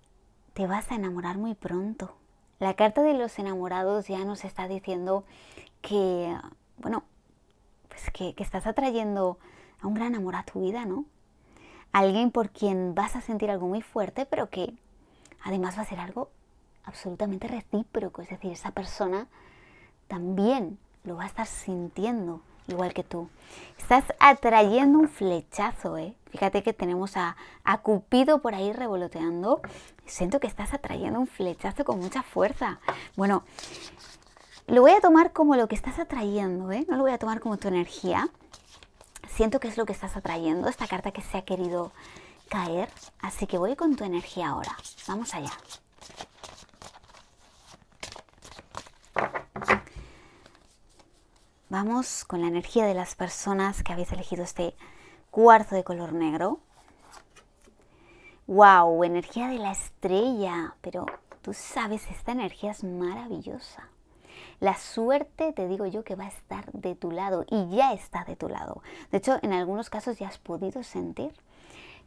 te vas a enamorar muy pronto. La carta de los enamorados ya nos está diciendo que, bueno, pues que estás atrayendo a un gran amor a tu vida, ¿no? Alguien por quien vas a sentir algo muy fuerte, pero que además va a ser algo absolutamente recíproco. Es decir, esa persona también lo va a estar sintiendo igual que tú. Estás atrayendo un flechazo, ¿eh? Fíjate que tenemos a Cupido por ahí revoloteando. Siento que estás atrayendo un flechazo con mucha fuerza. Bueno, lo voy a tomar como lo que estás atrayendo, ¿eh? No lo voy a tomar como tu energía. Siento que es lo que estás atrayendo, esta carta que se ha querido caer. Así que voy con tu energía ahora. Vamos allá. Vamos con la energía de las personas que habéis elegido este cuarzo de color negro. ¡Wow! Energía de la estrella. Pero tú sabes, esta energía es maravillosa. La suerte, te digo yo, que va a estar de tu lado y ya está de tu lado. De hecho, en algunos casos ya has podido sentir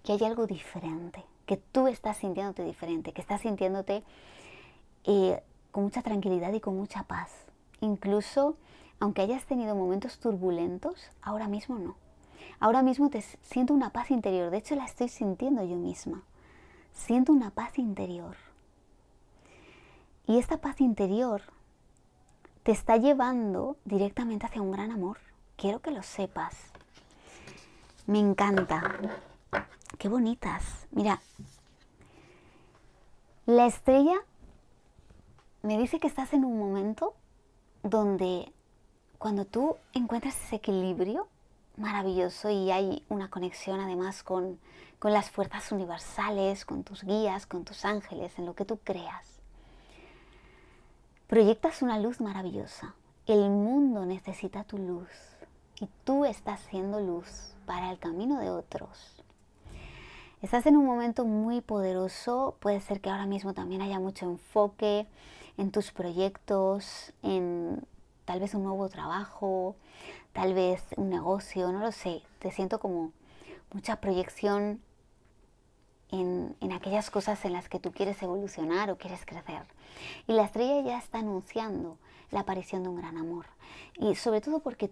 que hay algo diferente, que tú estás sintiéndote diferente, que estás sintiéndote con mucha tranquilidad y con mucha paz. Incluso, aunque hayas tenido momentos turbulentos, ahora mismo no. Ahora mismo siento una paz interior. De hecho, la estoy sintiendo yo misma. Siento una paz interior. Y esta paz interior te está llevando directamente hacia un gran amor. Quiero que lo sepas. Me encanta. Qué bonitas. Mira, la estrella me dice que estás en un momento donde cuando tú encuentras ese equilibrio maravilloso y hay una conexión además con las fuerzas universales, con tus guías, con tus ángeles, en lo que tú creas, proyectas una luz maravillosa. El mundo necesita tu luz. y tú estás siendo luz para el camino de otros. Estás en un momento muy poderoso, puede ser que ahora mismo también haya mucho enfoque en tus proyectos, en tal vez un nuevo trabajo, tal vez un negocio, no lo sé. Te siento como mucha proyección en aquellas cosas en las que tú quieres evolucionar o quieres crecer. Y la estrella ya está anunciando la aparición de un gran amor. Y sobre todo porque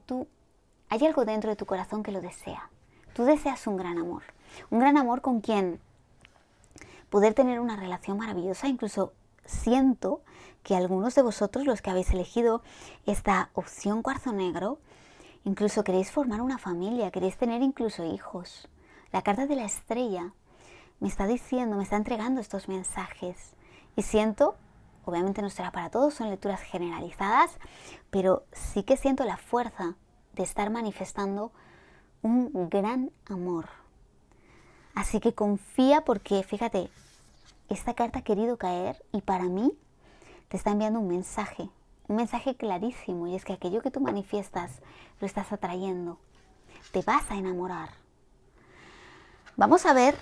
hay algo dentro de tu corazón que lo desea. Tú deseas un gran amor con quien poder tener una relación maravillosa. Incluso siento que algunos de vosotros, los que habéis elegido esta opción cuarzo negro, incluso queréis formar una familia, queréis tener incluso hijos. La carta de la estrella me está diciendo, me está entregando estos mensajes. Y siento, obviamente no será para todos, son lecturas generalizadas, pero sí que siento la fuerza de estar manifestando un gran amor. Así que confía porque, fíjate, esta carta ha querido caer y para mí te está enviando un mensaje clarísimo, y es que aquello que tú manifiestas lo estás atrayendo. Te vas a enamorar. Vamos a ver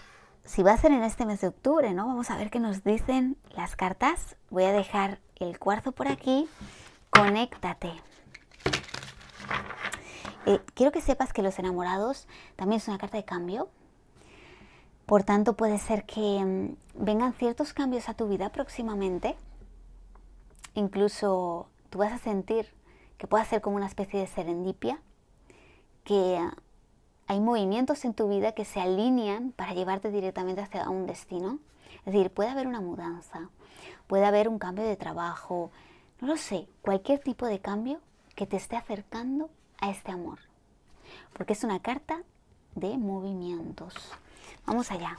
si va a ser en este mes de octubre, ¿no? Vamos a ver qué nos dicen las cartas. Voy a dejar el cuarzo por aquí. Conéctate. Quiero que sepas que los enamorados también es una carta de cambio. Por tanto, puede ser que vengan ciertos cambios a tu vida próximamente. Incluso tú vas a sentir que puede ser como una especie de serendipia, que hay movimientos en tu vida que se alinean para llevarte directamente hacia un destino. Es decir, puede haber una mudanza, puede haber un cambio de trabajo, no lo sé, cualquier tipo de cambio que te esté acercando a este amor. Porque es una carta de movimientos. Vamos allá.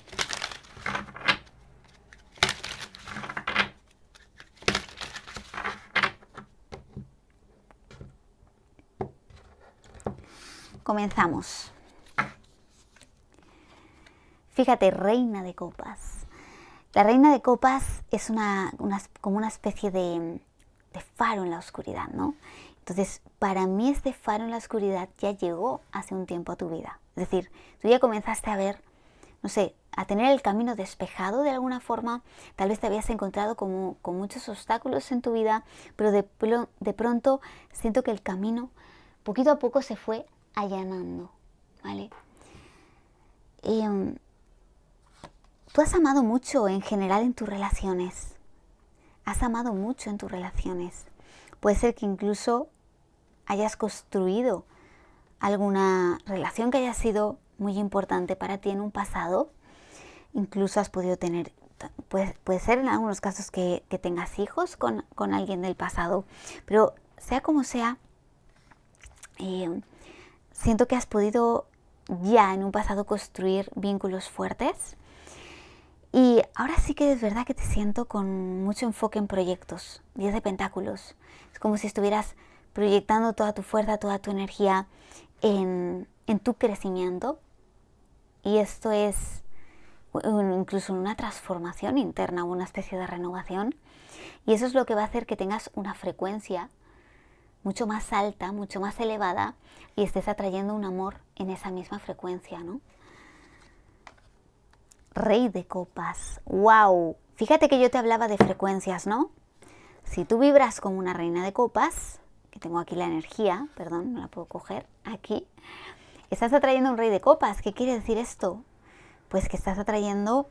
Comenzamos. Fíjate, reina de copas. La reina de copas es como una especie de faro en la oscuridad, ¿no? Entonces, para mí este faro en la oscuridad ya llegó hace un tiempo a tu vida. Es decir, tú ya comenzaste a ver, no sé, a tener el camino despejado de alguna forma. Tal vez te habías encontrado con muchos obstáculos en tu vida, pero de pronto siento que el camino poquito a poco se fue allanando, ¿vale? Tú has amado mucho en general en tus relaciones. Has amado mucho en tus relaciones. Puede ser que incluso hayas construido alguna relación que haya sido muy importante para ti en un pasado. Incluso has podido tener, puede ser en algunos casos que tengas hijos con alguien del pasado. Pero sea como sea, siento que has podido ya en un pasado construir vínculos fuertes. Y ahora sí que es verdad que te siento con mucho enfoque en proyectos, 10 de pentáculos. Es como si estuvieras proyectando toda tu fuerza, toda tu energía en tu crecimiento. Y esto es incluso una transformación interna, una especie de renovación. Y eso es lo que va a hacer que tengas una frecuencia mucho más alta, mucho más elevada, y estés atrayendo un amor en esa misma frecuencia, ¿no? Rey de copas. ¡Wow! Fíjate que yo te hablaba de frecuencias, ¿no? Si tú vibras como una reina de copas, que tengo aquí la energía, perdón, no la puedo coger, aquí, estás atrayendo un rey de copas. ¿Qué quiere decir esto? Pues que estás atrayendo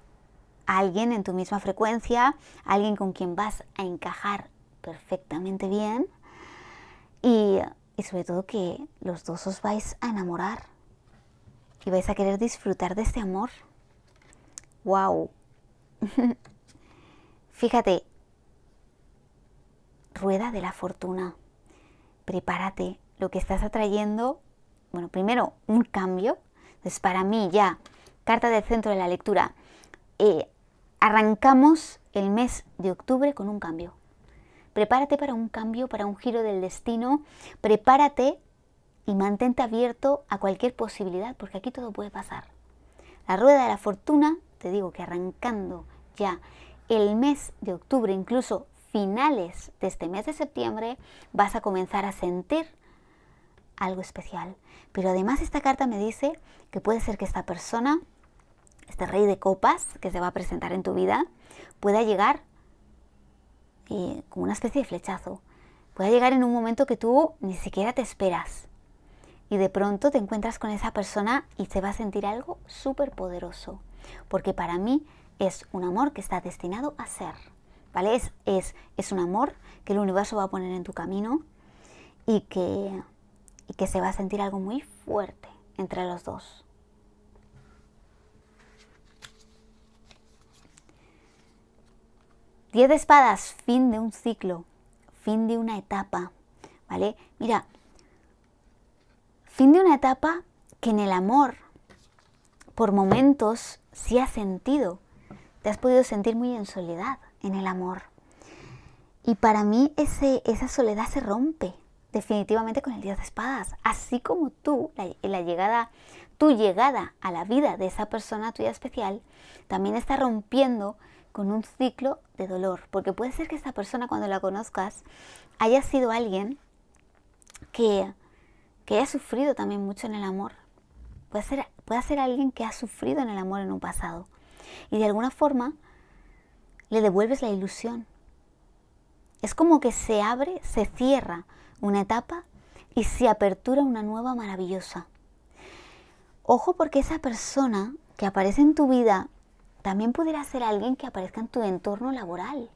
a alguien en tu misma frecuencia, alguien con quien vas a encajar perfectamente bien y sobre todo que los dos os vais a enamorar y vais a querer disfrutar de este amor. ¡Wow! Fíjate, rueda de la fortuna. Prepárate, lo que estás atrayendo, bueno, primero un cambio. Entonces para mí ya, carta del centro de la lectura, arrancamos el mes de octubre con un cambio. Prepárate para un cambio, para un giro del destino. Prepárate y mantente abierto a cualquier posibilidad, porque aquí todo puede pasar. La rueda de la fortuna, te digo que arrancando ya el mes de octubre, incluso finales de este mes de septiembre, vas a comenzar a sentir algo especial. Pero además esta carta me dice que puede ser que esta persona, este rey de copas que se va a presentar en tu vida, pueda llegar como una especie de flechazo. Pueda llegar en un momento que tú ni siquiera te esperas. Y de pronto te encuentras con esa persona y se va a sentir algo súper poderoso. Porque para mí es un amor que está destinado a ser. ¿Vale? Es un amor que el universo va a poner en tu camino y que se va a sentir algo muy fuerte entre los dos. Diez de espadas, fin de un ciclo, fin de una etapa, ¿vale? Mira, fin de una etapa que en el amor, por momentos, sí has sentido. Te has podido sentir muy en soledad en el amor. Y para mí esa soledad se rompe definitivamente con el 10 de espadas. Así como tú, tu llegada a la vida de esa persona tuya especial, también está rompiendo con un ciclo de dolor. Porque puede ser que esta persona, cuando la conozcas, haya sido alguien que haya sufrido también mucho en el amor. Puede ser alguien que ha sufrido en el amor en un pasado. Y de alguna forma le devuelves la ilusión. Es como que se abre, se cierra una etapa y se apertura una nueva maravillosa. Ojo, porque esa persona que aparece en tu vida también pudiera ser alguien que aparezca en tu entorno laboral.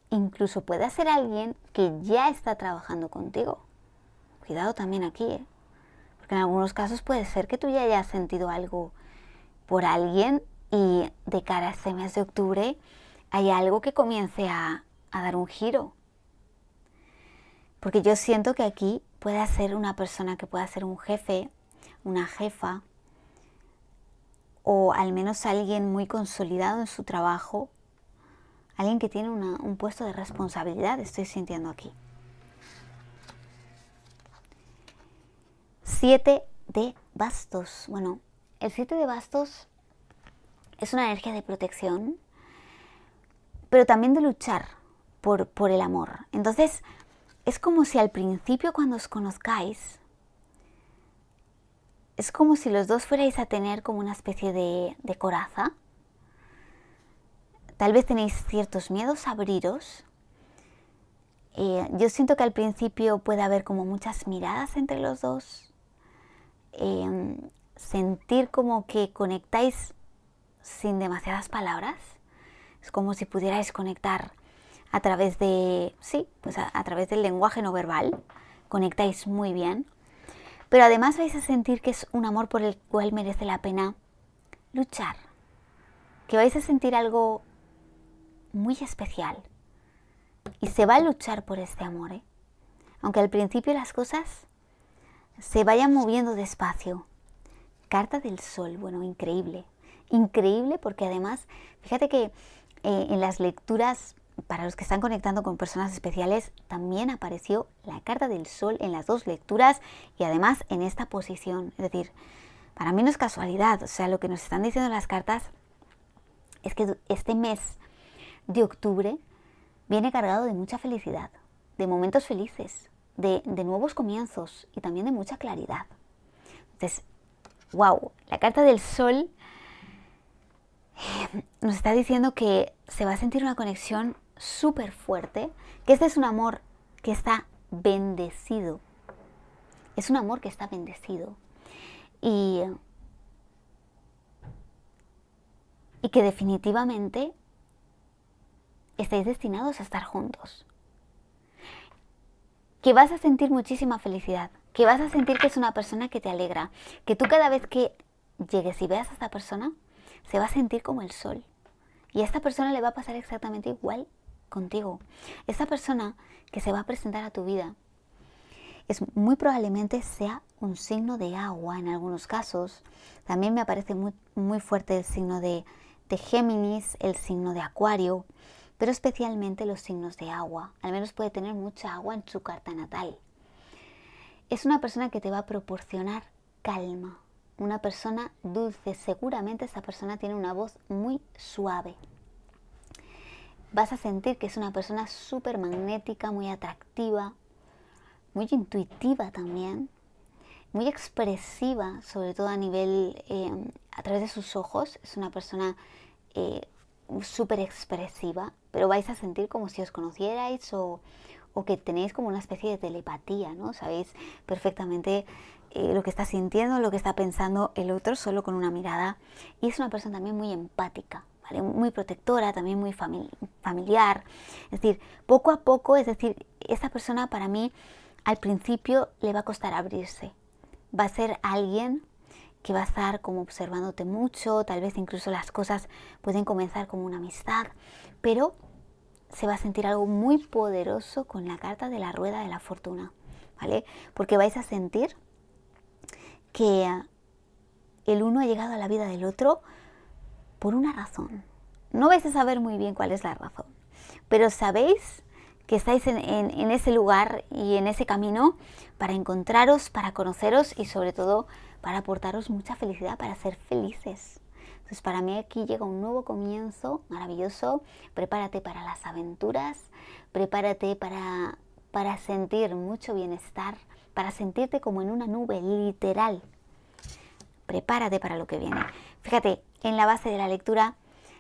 Incluso puede ser alguien que ya está trabajando contigo. Cuidado también aquí, ¿eh? Porque en algunos casos puede ser que tú ya hayas sentido algo por alguien y de cara a este mes de octubre hay algo que comience a dar un giro. Porque yo siento que aquí puede ser una persona que pueda ser un jefe, una jefa, o al menos alguien muy consolidado en su trabajo, alguien que tiene un puesto de responsabilidad, estoy sintiendo aquí. 7 de bastos. Bueno, el 7 de bastos es una energía de protección, pero también de luchar por el amor. Entonces, es como si al principio, cuando os conozcáis, es como si los dos fuerais a tener como una especie de coraza. Tal vez tenéis ciertos miedos a abriros. Yo siento que al principio puede haber como muchas miradas entre los dos. Sentir como que conectáis sin demasiadas palabras. Es como si pudierais conectar a través de, a través del lenguaje no verbal. Conectáis muy bien. Pero además vais a sentir que es un amor por el cual merece la pena luchar. Que vais a sentir algo muy especial. Y se va a luchar por este amor, ¿eh? Aunque al principio las cosas se vayan moviendo despacio. Carta del Sol, bueno, increíble. Increíble porque además, fíjate que en las lecturas, para los que están conectando con personas especiales, también apareció la carta del Sol en las dos lecturas y además en esta posición. Es decir, para mí no es casualidad, o sea, lo que nos están diciendo las cartas es que este mes de octubre viene cargado de mucha felicidad, de momentos felices, de nuevos comienzos y también de mucha claridad. Entonces, wow, la carta del Sol nos está diciendo que se va a sentir una conexión súper fuerte, que este es un amor que está bendecido. Es un amor que está bendecido. Y que definitivamente estáis destinados a estar juntos. Que vas a sentir muchísima felicidad. Que vas a sentir que es una persona que te alegra. Que tú cada vez que llegues y veas a esta persona, se va a sentir como el sol. Y a esta persona le va a pasar exactamente igual contigo. Esta persona que se va a presentar a tu vida muy probablemente sea un signo de agua en algunos casos. También me aparece muy fuerte el signo de Géminis, el signo de Acuario, pero especialmente los signos de agua. Al menos puede tener mucha agua en su carta natal. Es una persona que te va a proporcionar calma, una persona dulce. Seguramente esta persona tiene una voz muy suave. Vas a sentir que es una persona súper magnética, muy atractiva, muy intuitiva también, muy expresiva, sobre todo a nivel, a través de sus ojos. Es una persona súper expresiva, pero vais a sentir como si os conocierais o que tenéis como una especie de telepatía, ¿no? Sabéis perfectamente lo que está sintiendo, lo que está pensando el otro, solo con una mirada. Y es una persona también muy empática, ¿vale? Muy protectora, también muy familiar. Es decir, poco a poco, es decir, esta persona para mí al principio le va a costar abrirse. Va a ser alguien que va a estar como observándote mucho, tal vez incluso las cosas pueden comenzar como una amistad, pero se va a sentir algo muy poderoso con la carta de la rueda de la fortuna, ¿vale? Porque vais a sentir que el uno ha llegado a la vida del otro por una razón. No vais a saber muy bien cuál es la razón, pero sabéis que estáis en ese lugar y en ese camino para encontraros, para conoceros y sobre todo para aportaros mucha felicidad, para ser felices. Entonces para mí aquí llega un nuevo comienzo maravilloso. Prepárate para las aventuras, prepárate para sentir mucho bienestar, para sentirte como en una nube, literal. Prepárate para lo que viene. Fíjate, en la base de la lectura,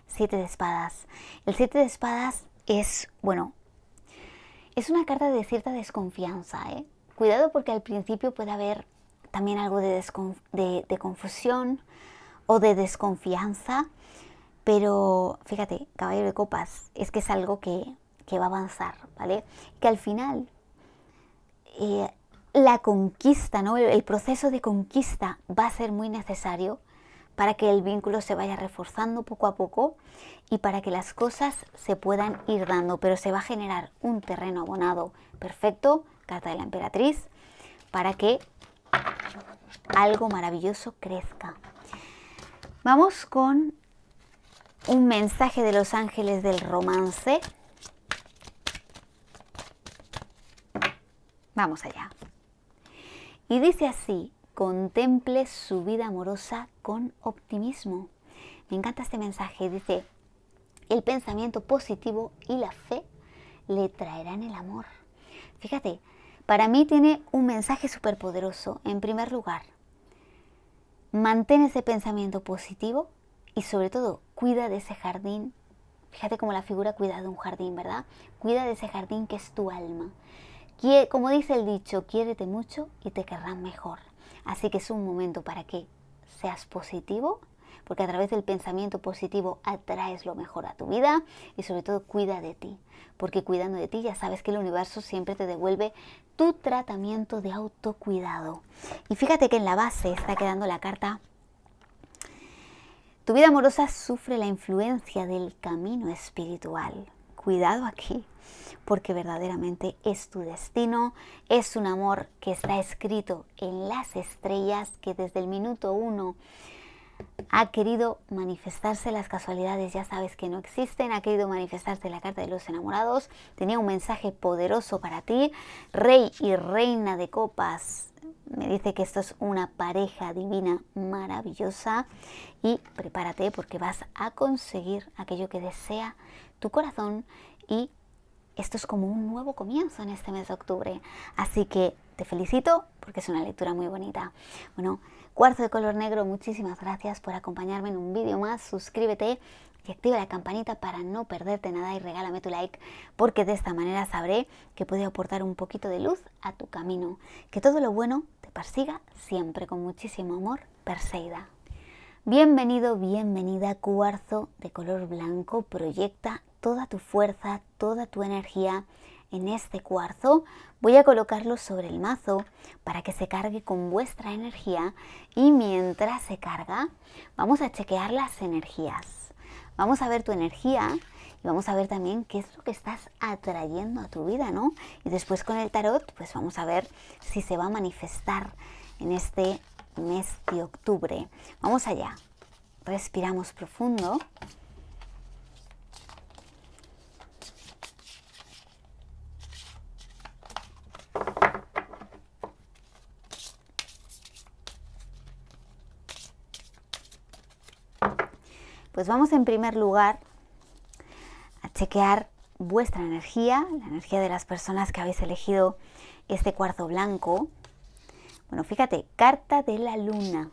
7 de espadas. El 7 de espadas es, bueno, es una carta de cierta desconfianza, ¿eh? Cuidado porque al principio puede haber también algo de confusión o de desconfianza, pero fíjate, caballero de copas, es que es algo que va a avanzar, ¿vale? Que al final la conquista, ¿no? El proceso de conquista va a ser muy necesario para que el vínculo se vaya reforzando poco a poco y para que las cosas se puedan ir dando, pero se va a generar un terreno abonado perfecto, carta de la emperatriz, para que algo maravilloso crezca. Vamos con un mensaje de los ángeles del romance. Vamos allá. Y dice así: contemple su vida amorosa con optimismo. Me encanta este mensaje. Dice: el pensamiento positivo y la fe le traerán el amor. Fíjate, para mí tiene un mensaje súper poderoso. En primer lugar, mantén ese pensamiento positivo y sobre todo cuida de ese jardín. Fíjate cómo la figura cuida de un jardín, ¿verdad? Cuida de ese jardín que es tu alma. Como dice el dicho, quiérete mucho y te querrán mejor. Así que es un momento para que seas positivo, porque a través del pensamiento positivo atraes lo mejor a tu vida y sobre todo cuida de ti, porque cuidando de ti ya sabes que el universo siempre te devuelve tu tratamiento de autocuidado. Y fíjate que en la base está quedando la carta: tu vida amorosa sufre la influencia del camino espiritual. Cuidado aquí, porque verdaderamente es tu destino, es un amor que está escrito en las estrellas, que desde el minuto 1 ha querido manifestarse. Las casualidades ya sabes que no existen. Ha querido manifestarse la carta de los enamorados. Tenía un mensaje poderoso para ti. Rey y reina de copas. Me dice que esto es una pareja divina maravillosa y prepárate porque vas a conseguir aquello que desea tu corazón y esto es como un nuevo comienzo en este mes de octubre. Así que te felicito porque es una lectura muy bonita. Bueno, cuarzo de color negro, muchísimas gracias por acompañarme en un vídeo más. Suscríbete y activa la campanita para no perderte nada y regálame tu like porque de esta manera sabré que puedo aportar un poquito de luz a tu camino. Que todo lo bueno te persiga siempre con muchísimo amor. Perseida. Bienvenido, bienvenida, cuarzo de color blanco. Proyecta toda tu fuerza, toda tu energía en este cuarzo. Voy a colocarlo sobre el mazo para que se cargue con vuestra energía y mientras se carga vamos a chequear las energías. Vamos a ver tu energía y vamos a ver también qué es lo que estás atrayendo a tu vida, ¿no? Y después con el tarot pues vamos a ver si se va a manifestar en este mes de octubre. Vamos allá. Respiramos profundo. Pues vamos en primer lugar a chequear vuestra energía, la energía de las personas que habéis elegido este cuarzo blanco. Bueno, fíjate, carta de la luna.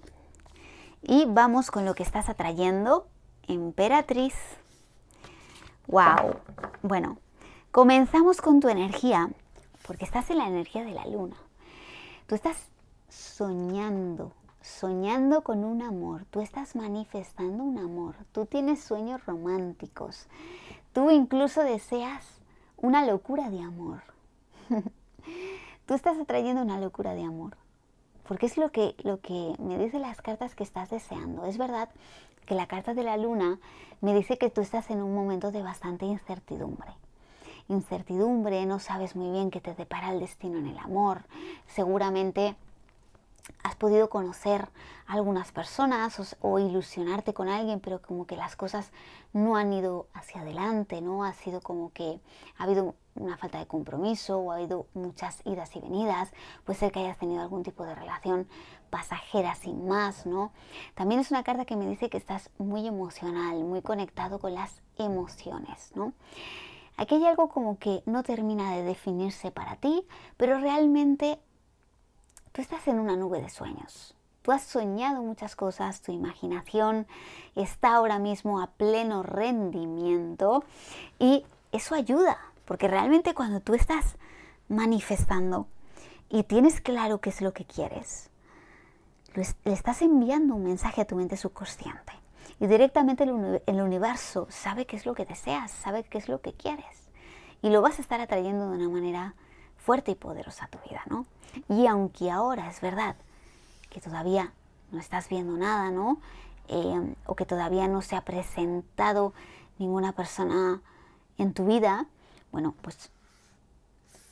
Y vamos con lo que estás atrayendo, emperatriz. ¡Wow! Bueno, comenzamos con tu energía, porque estás en la energía de la luna. Tú estás soñando con un amor. Tú estás manifestando un amor. Tú tienes sueños románticos. Tú incluso deseas una locura de amor. Tú estás atrayendo una locura de amor. Porque es lo que me dicen las cartas que estás deseando. Es verdad que la carta de la luna me dice que tú estás en un momento de bastante incertidumbre. Incertidumbre, no sabes muy bien qué te depara el destino en el amor. Seguramente has podido conocer a algunas personas o ilusionarte con alguien, pero como que las cosas no han ido hacia adelante, ¿no? Ha sido como que ha habido una falta de compromiso o ha habido muchas idas y venidas. Puede ser que hayas tenido algún tipo de relación pasajera sin más, ¿no? También es una carta que me dice que estás muy emocional, muy conectado con las emociones, ¿no? Aquí hay algo como que no termina de definirse para ti, pero realmente tú estás en una nube de sueños. Tú has soñado muchas cosas, tu imaginación está ahora mismo a pleno rendimiento y eso ayuda, porque realmente cuando tú estás manifestando y tienes claro qué es lo que quieres, le estás enviando un mensaje a tu mente subconsciente y directamente el universo sabe qué es lo que deseas, sabe qué es lo que quieres y lo vas a estar atrayendo de una manera fuerte y poderosa a tu vida, ¿no? Y aunque ahora es verdad que todavía no estás viendo nada, ¿no? O que todavía no se ha presentado ninguna persona en tu vida, bueno, pues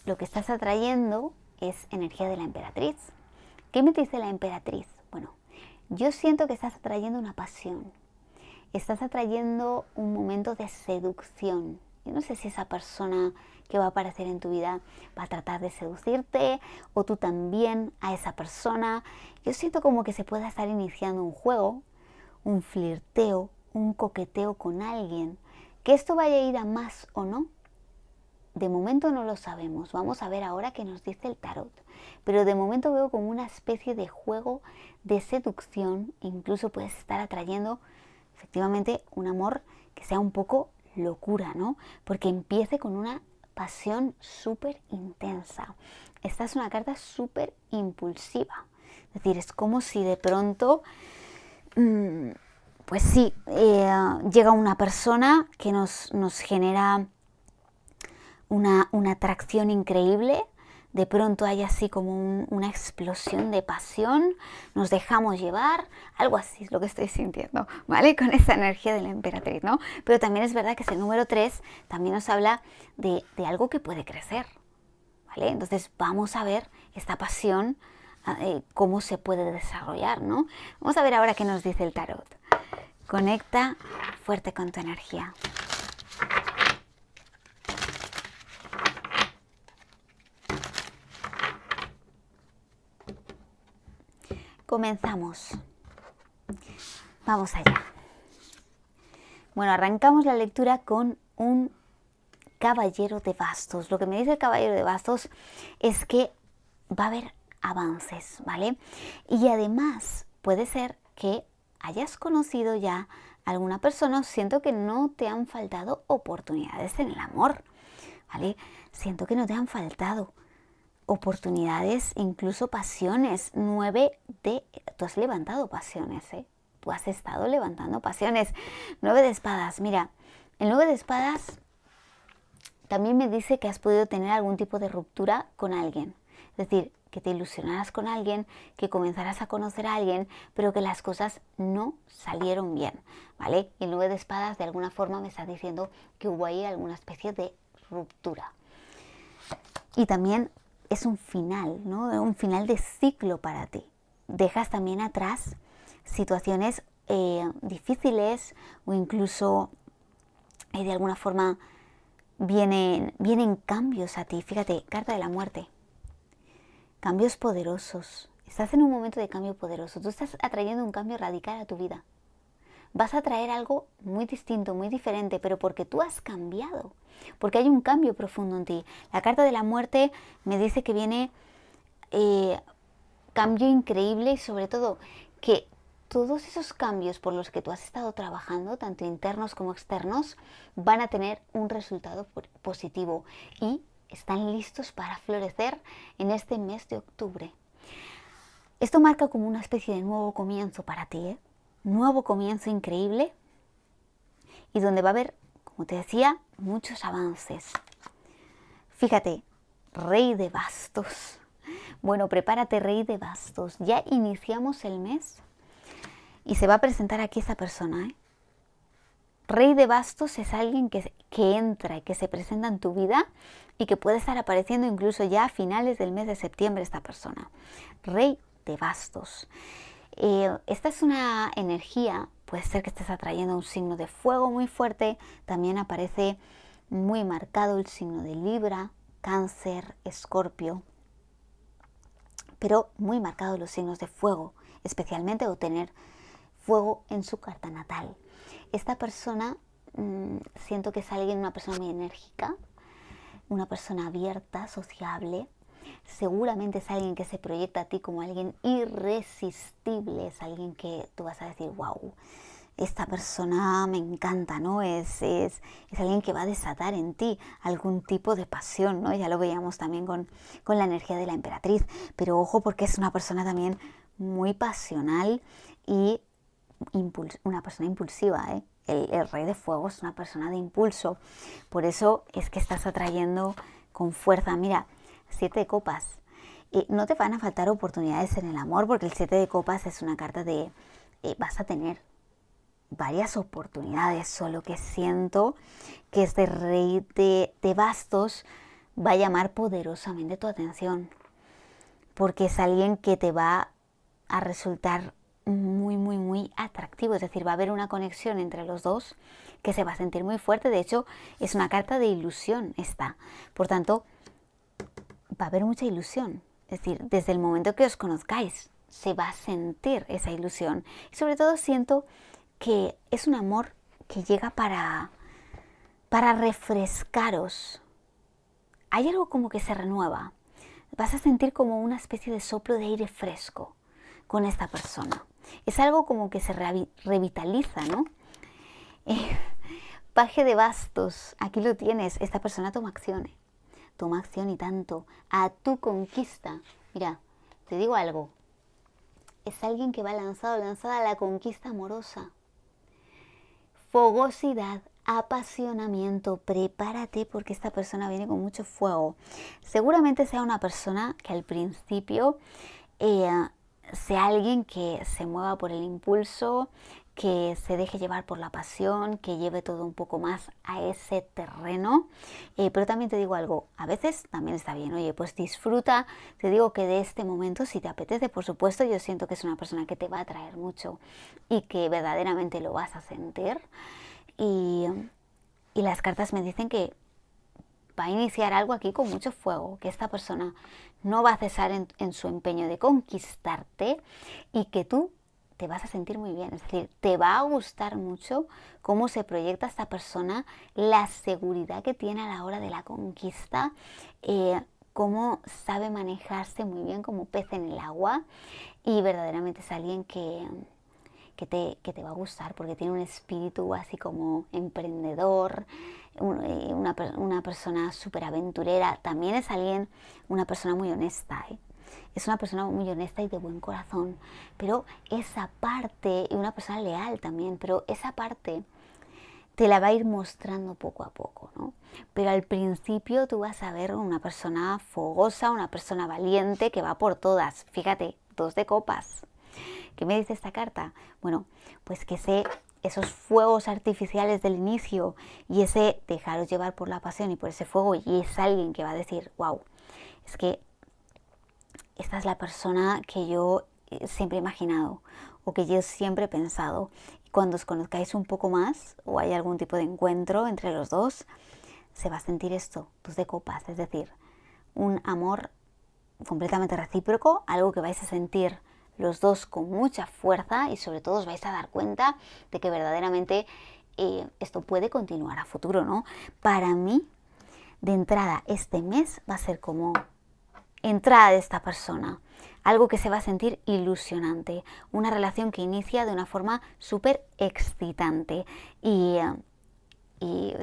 lo que estás atrayendo es energía de la emperatriz. ¿Qué me dice la emperatriz? Bueno, yo siento que estás atrayendo una pasión. Estás atrayendo un momento de seducción. Yo no sé si esa persona que va a aparecer en tu vida va a tratar de seducirte o tú también a esa persona. Yo siento como que se pueda estar iniciando un juego, un flirteo, un coqueteo con alguien. Que esto vaya a ir a más o no, de momento no lo sabemos. Vamos a ver ahora qué nos dice el tarot. Pero de momento veo como una especie de juego de seducción. Incluso puedes estar atrayendo efectivamente un amor que sea un poco locura, ¿no? Porque empiece con una pasión súper intensa. Esta es una carta súper impulsiva. Es decir, es como si de pronto, pues sí, llega una persona que nos genera una atracción increíble. De pronto hay así como una explosión de pasión, nos dejamos llevar, algo así es lo que estoy sintiendo, ¿vale? Con esa energía de la emperatriz, ¿no? Pero también es verdad que ese número 3 también nos habla de algo que puede crecer, ¿vale? Entonces vamos a ver esta pasión, cómo se puede desarrollar, ¿no? Vamos a ver ahora qué nos dice el tarot. Conecta fuerte con tu energía. Comenzamos. Vamos allá. Bueno, arrancamos la lectura con un caballero de bastos. Lo que me dice el caballero de bastos es que va a haber avances, ¿vale? Y además puede ser que hayas conocido ya a alguna persona. Siento que no te han faltado oportunidades en el amor, ¿vale? Siento que no te han faltado oportunidades, incluso pasiones. 9 de... Tú has levantado pasiones, ¿eh? Tú has estado levantando pasiones. 9 de espadas. Mira, el 9 de espadas también me dice que has podido tener algún tipo de ruptura con alguien. Es decir, que te ilusionaras con alguien, que comenzaras a conocer a alguien, pero que las cosas no salieron bien, ¿vale? Y el 9 de espadas de alguna forma me está diciendo que hubo ahí alguna especie de ruptura. Y también es un final, ¿no? Un final de ciclo para ti. Dejas también atrás situaciones difíciles o incluso de alguna forma vienen cambios a ti. Fíjate, carta de la muerte. Cambios poderosos. Estás en un momento de cambio poderoso. Tú estás atrayendo un cambio radical a tu vida. vas a traer algo muy distinto, muy diferente, pero porque tú has cambiado, porque hay un cambio profundo en ti. La carta de la muerte me dice que viene cambio increíble y sobre todo que todos esos cambios por los que tú has estado trabajando, tanto internos como externos, van a tener un resultado positivo y están listos para florecer en este mes de octubre. Esto marca como una especie de nuevo comienzo para ti, ¿eh? Nuevo comienzo increíble y donde va a haber, como te decía, muchos avances. Fíjate, Rey de Bastos. Bueno, prepárate, Rey de Bastos. Ya iniciamos el mes y se va a presentar aquí esa persona, ¿eh? Rey de Bastos es alguien que entra y que se presenta en tu vida y que puede estar apareciendo incluso ya a finales del mes de septiembre esta persona. Rey de Bastos. Esta es una energía, puede ser que estés atrayendo un signo de fuego muy fuerte, también aparece muy marcado el signo de Libra, Cáncer, Escorpio, pero muy marcados los signos de fuego, especialmente o tener fuego en su carta natal. Esta persona siento que es una persona muy enérgica, una persona abierta, sociable. Seguramente es alguien que se proyecta a ti como alguien irresistible, es alguien que tú vas a decir, wow, esta persona me encanta, ¿no? Es alguien que va a desatar en ti algún tipo de pasión, ¿no? Ya lo veíamos también con la energía de la emperatriz, pero ojo porque es una persona también muy pasional y una persona impulsiva, ¿eh? El Rey de Fuego es una persona de impulso, por eso es que estás atrayendo con fuerza. Mira, 7 de copas. No te van a faltar oportunidades en el amor porque el 7 de copas es una carta de vas a tener varias oportunidades, solo que siento que este Rey de Bastos va a llamar poderosamente tu atención porque es alguien que te va a resultar muy, muy, muy atractivo. Es decir, va a haber una conexión entre los dos que se va a sentir muy fuerte. De hecho, es una carta de ilusión esta. Por tanto, va a haber mucha ilusión. Es decir, desde el momento que os conozcáis, se va a sentir esa ilusión. Y sobre todo siento que es un amor que llega para refrescaros. Hay algo como que se renueva. Vas a sentir como una especie de soplo de aire fresco con esta persona. Es algo como que se revitaliza, ¿no? Paje de Bastos, aquí lo tienes. Esta persona toma acción. Toma acción y tanto. A tu conquista. Mira, te digo algo. Es alguien que va lanzada a la conquista amorosa. Fogosidad, apasionamiento. Prepárate porque esta persona viene con mucho fuego. Seguramente sea una persona que al principio sea alguien que se mueva por el impulso, que se deje llevar por la pasión, que lleve todo un poco más a ese terreno. Pero también te digo algo, a veces también está bien, oye, pues disfruta, te digo que de este momento, si te apetece, por supuesto, yo siento que es una persona que te va a atraer mucho y que verdaderamente lo vas a sentir. Y las cartas me dicen que va a iniciar algo aquí con mucho fuego, que esta persona no va a cesar en su empeño de conquistarte y que tú te vas a sentir muy bien. Es decir, te va a gustar mucho cómo se proyecta esta persona, la seguridad que tiene a la hora de la conquista, cómo sabe manejarse muy bien como pez en el agua y verdaderamente es alguien que te va a gustar porque tiene un espíritu así como emprendedor, una persona súper aventurera. También es una persona muy honesta, ¿eh? Es una persona muy honesta y de buen corazón, pero esa parte, y una persona leal también, pero esa parte te la va a ir mostrando poco a poco, ¿no? Pero al principio tú vas a ver una persona fogosa, una persona valiente que va por todas. Fíjate, 2 de copas. ¿Qué me dice esta carta? Bueno, pues que esos fuegos artificiales del inicio y ese dejaros llevar por la pasión y por ese fuego, y es alguien que va a decir, wow, es que esta es la persona que yo siempre he imaginado o que yo siempre he pensado. Y cuando os conozcáis un poco más o hay algún tipo de encuentro entre los dos, se va a sentir esto, 2 de copas, es decir, un amor completamente recíproco, algo que vais a sentir los dos con mucha fuerza y sobre todo os vais a dar cuenta de que verdaderamente esto puede continuar a futuro, ¿no? Para mí, de entrada, este mes va a ser como entrada de esta persona, algo que se va a sentir ilusionante, una relación que inicia de una forma súper excitante y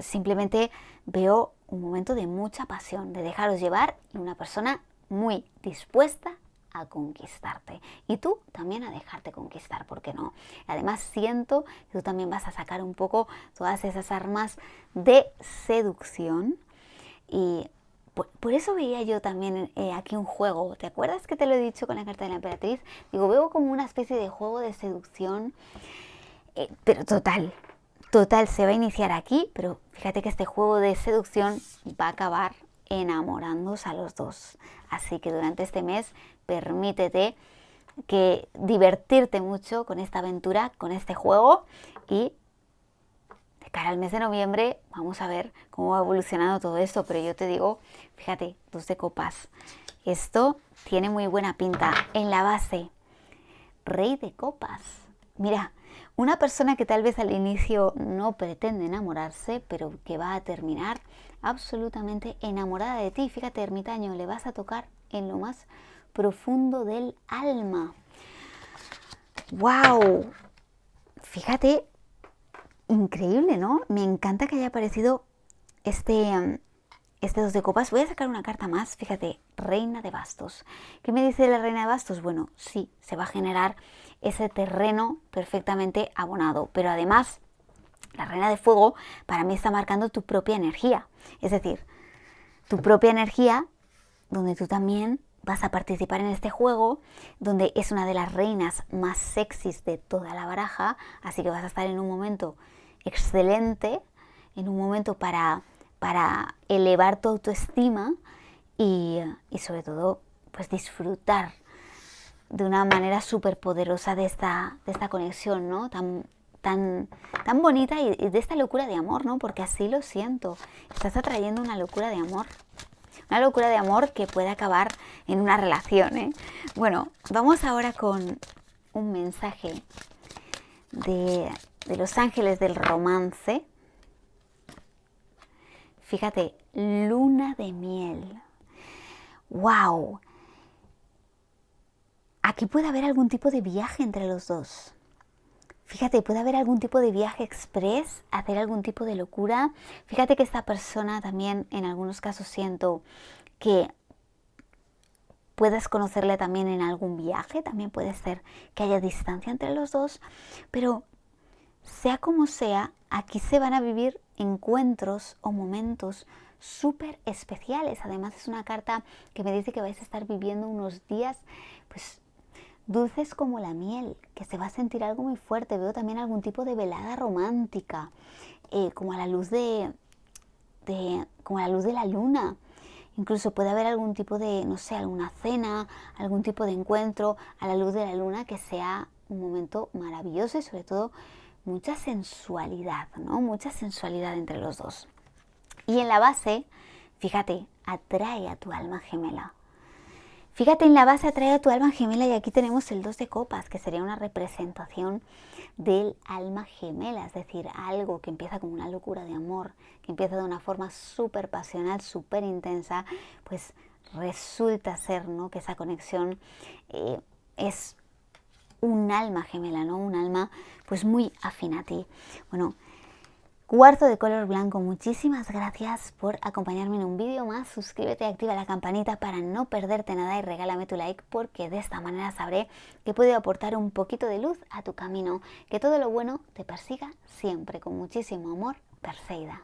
simplemente veo un momento de mucha pasión, de dejaros llevar y una persona muy dispuesta a conquistarte y tú también a dejarte conquistar, ¿por qué no? Además siento que tú también vas a sacar un poco todas esas armas de seducción y por eso veía yo también aquí un juego. ¿Te acuerdas que te lo he dicho con la carta de la emperatriz? Digo, veo como una especie de juego de seducción, pero total, se va a iniciar aquí, pero fíjate que este juego de seducción va a acabar enamorándose a los dos. Así que durante este mes permítete que divertirte mucho con esta aventura, con este juego y de cara al mes de noviembre vamos a ver cómo va evolucionando todo esto, pero yo te digo, fíjate, 2 de copas. Esto tiene muy buena pinta. En la base, Rey de copas. Mira, una persona que tal vez al inicio no pretende enamorarse, pero que va a terminar absolutamente enamorada de ti. Fíjate, ermitaño, le vas a tocar en lo más profundo del alma. ¡Wow! Fíjate, increíble, ¿no? Me encanta que haya aparecido este 2 de copas. Voy a sacar una carta más, fíjate, Reina de bastos. ¿Qué me dice la Reina de bastos? Bueno, sí, se va a generar ese terreno perfectamente abonado, pero además la Reina de fuego para mí está marcando tu propia energía, es decir, tu propia energía donde tú también vas a participar en este juego, donde es una de las reinas más sexys de toda la baraja, así que vas a estar en un momento excelente, en un momento para elevar tu autoestima y sobre todo pues disfrutar de una manera súper poderosa de esta conexión, ¿no? Tan bonita y de esta locura de amor, ¿no? Porque así lo siento. Estás atrayendo una locura de amor. Una locura de amor que puede acabar en una relación, ¿eh? Bueno, vamos ahora con un mensaje de los ángeles del romance. Fíjate, luna de miel. ¡Wow! Aquí puede haber algún tipo de viaje entre los dos. Fíjate, puede haber algún tipo de viaje express, hacer algún tipo de locura. Fíjate que esta persona también, en algunos casos siento que puedes conocerle también en algún viaje. También puede ser que haya distancia entre los dos. Pero sea como sea, aquí se van a vivir encuentros o momentos súper especiales. Además es una carta que me dice que vais a estar viviendo unos días pues dulces como la miel, que se va a sentir algo muy fuerte. Veo también algún tipo de velada romántica, como a la luz como a la luz de la luna. Incluso puede haber algún tipo de, no sé, alguna cena, algún tipo de encuentro a la luz de la luna que sea un momento maravilloso y sobre todo mucha sensualidad, ¿no? Mucha sensualidad entre los dos. Y en la base, fíjate, atrae a tu alma gemela. Fíjate, en la base atrae a tu alma gemela y aquí tenemos el 2 de copas, que sería una representación del alma gemela, es decir, algo que empieza como una locura de amor, que empieza de una forma súper pasional, súper intensa, pues resulta ser, ¿no?, que esa conexión es un alma gemela, ¿no? Un alma pues muy afín a ti. Bueno, cuarzo de color blanco, muchísimas gracias por acompañarme en un vídeo más. Suscríbete y activa la campanita para no perderte nada y regálame tu like porque de esta manera sabré que he podido aportar un poquito de luz a tu camino. Que todo lo bueno te persiga siempre con muchísimo amor, Perseida.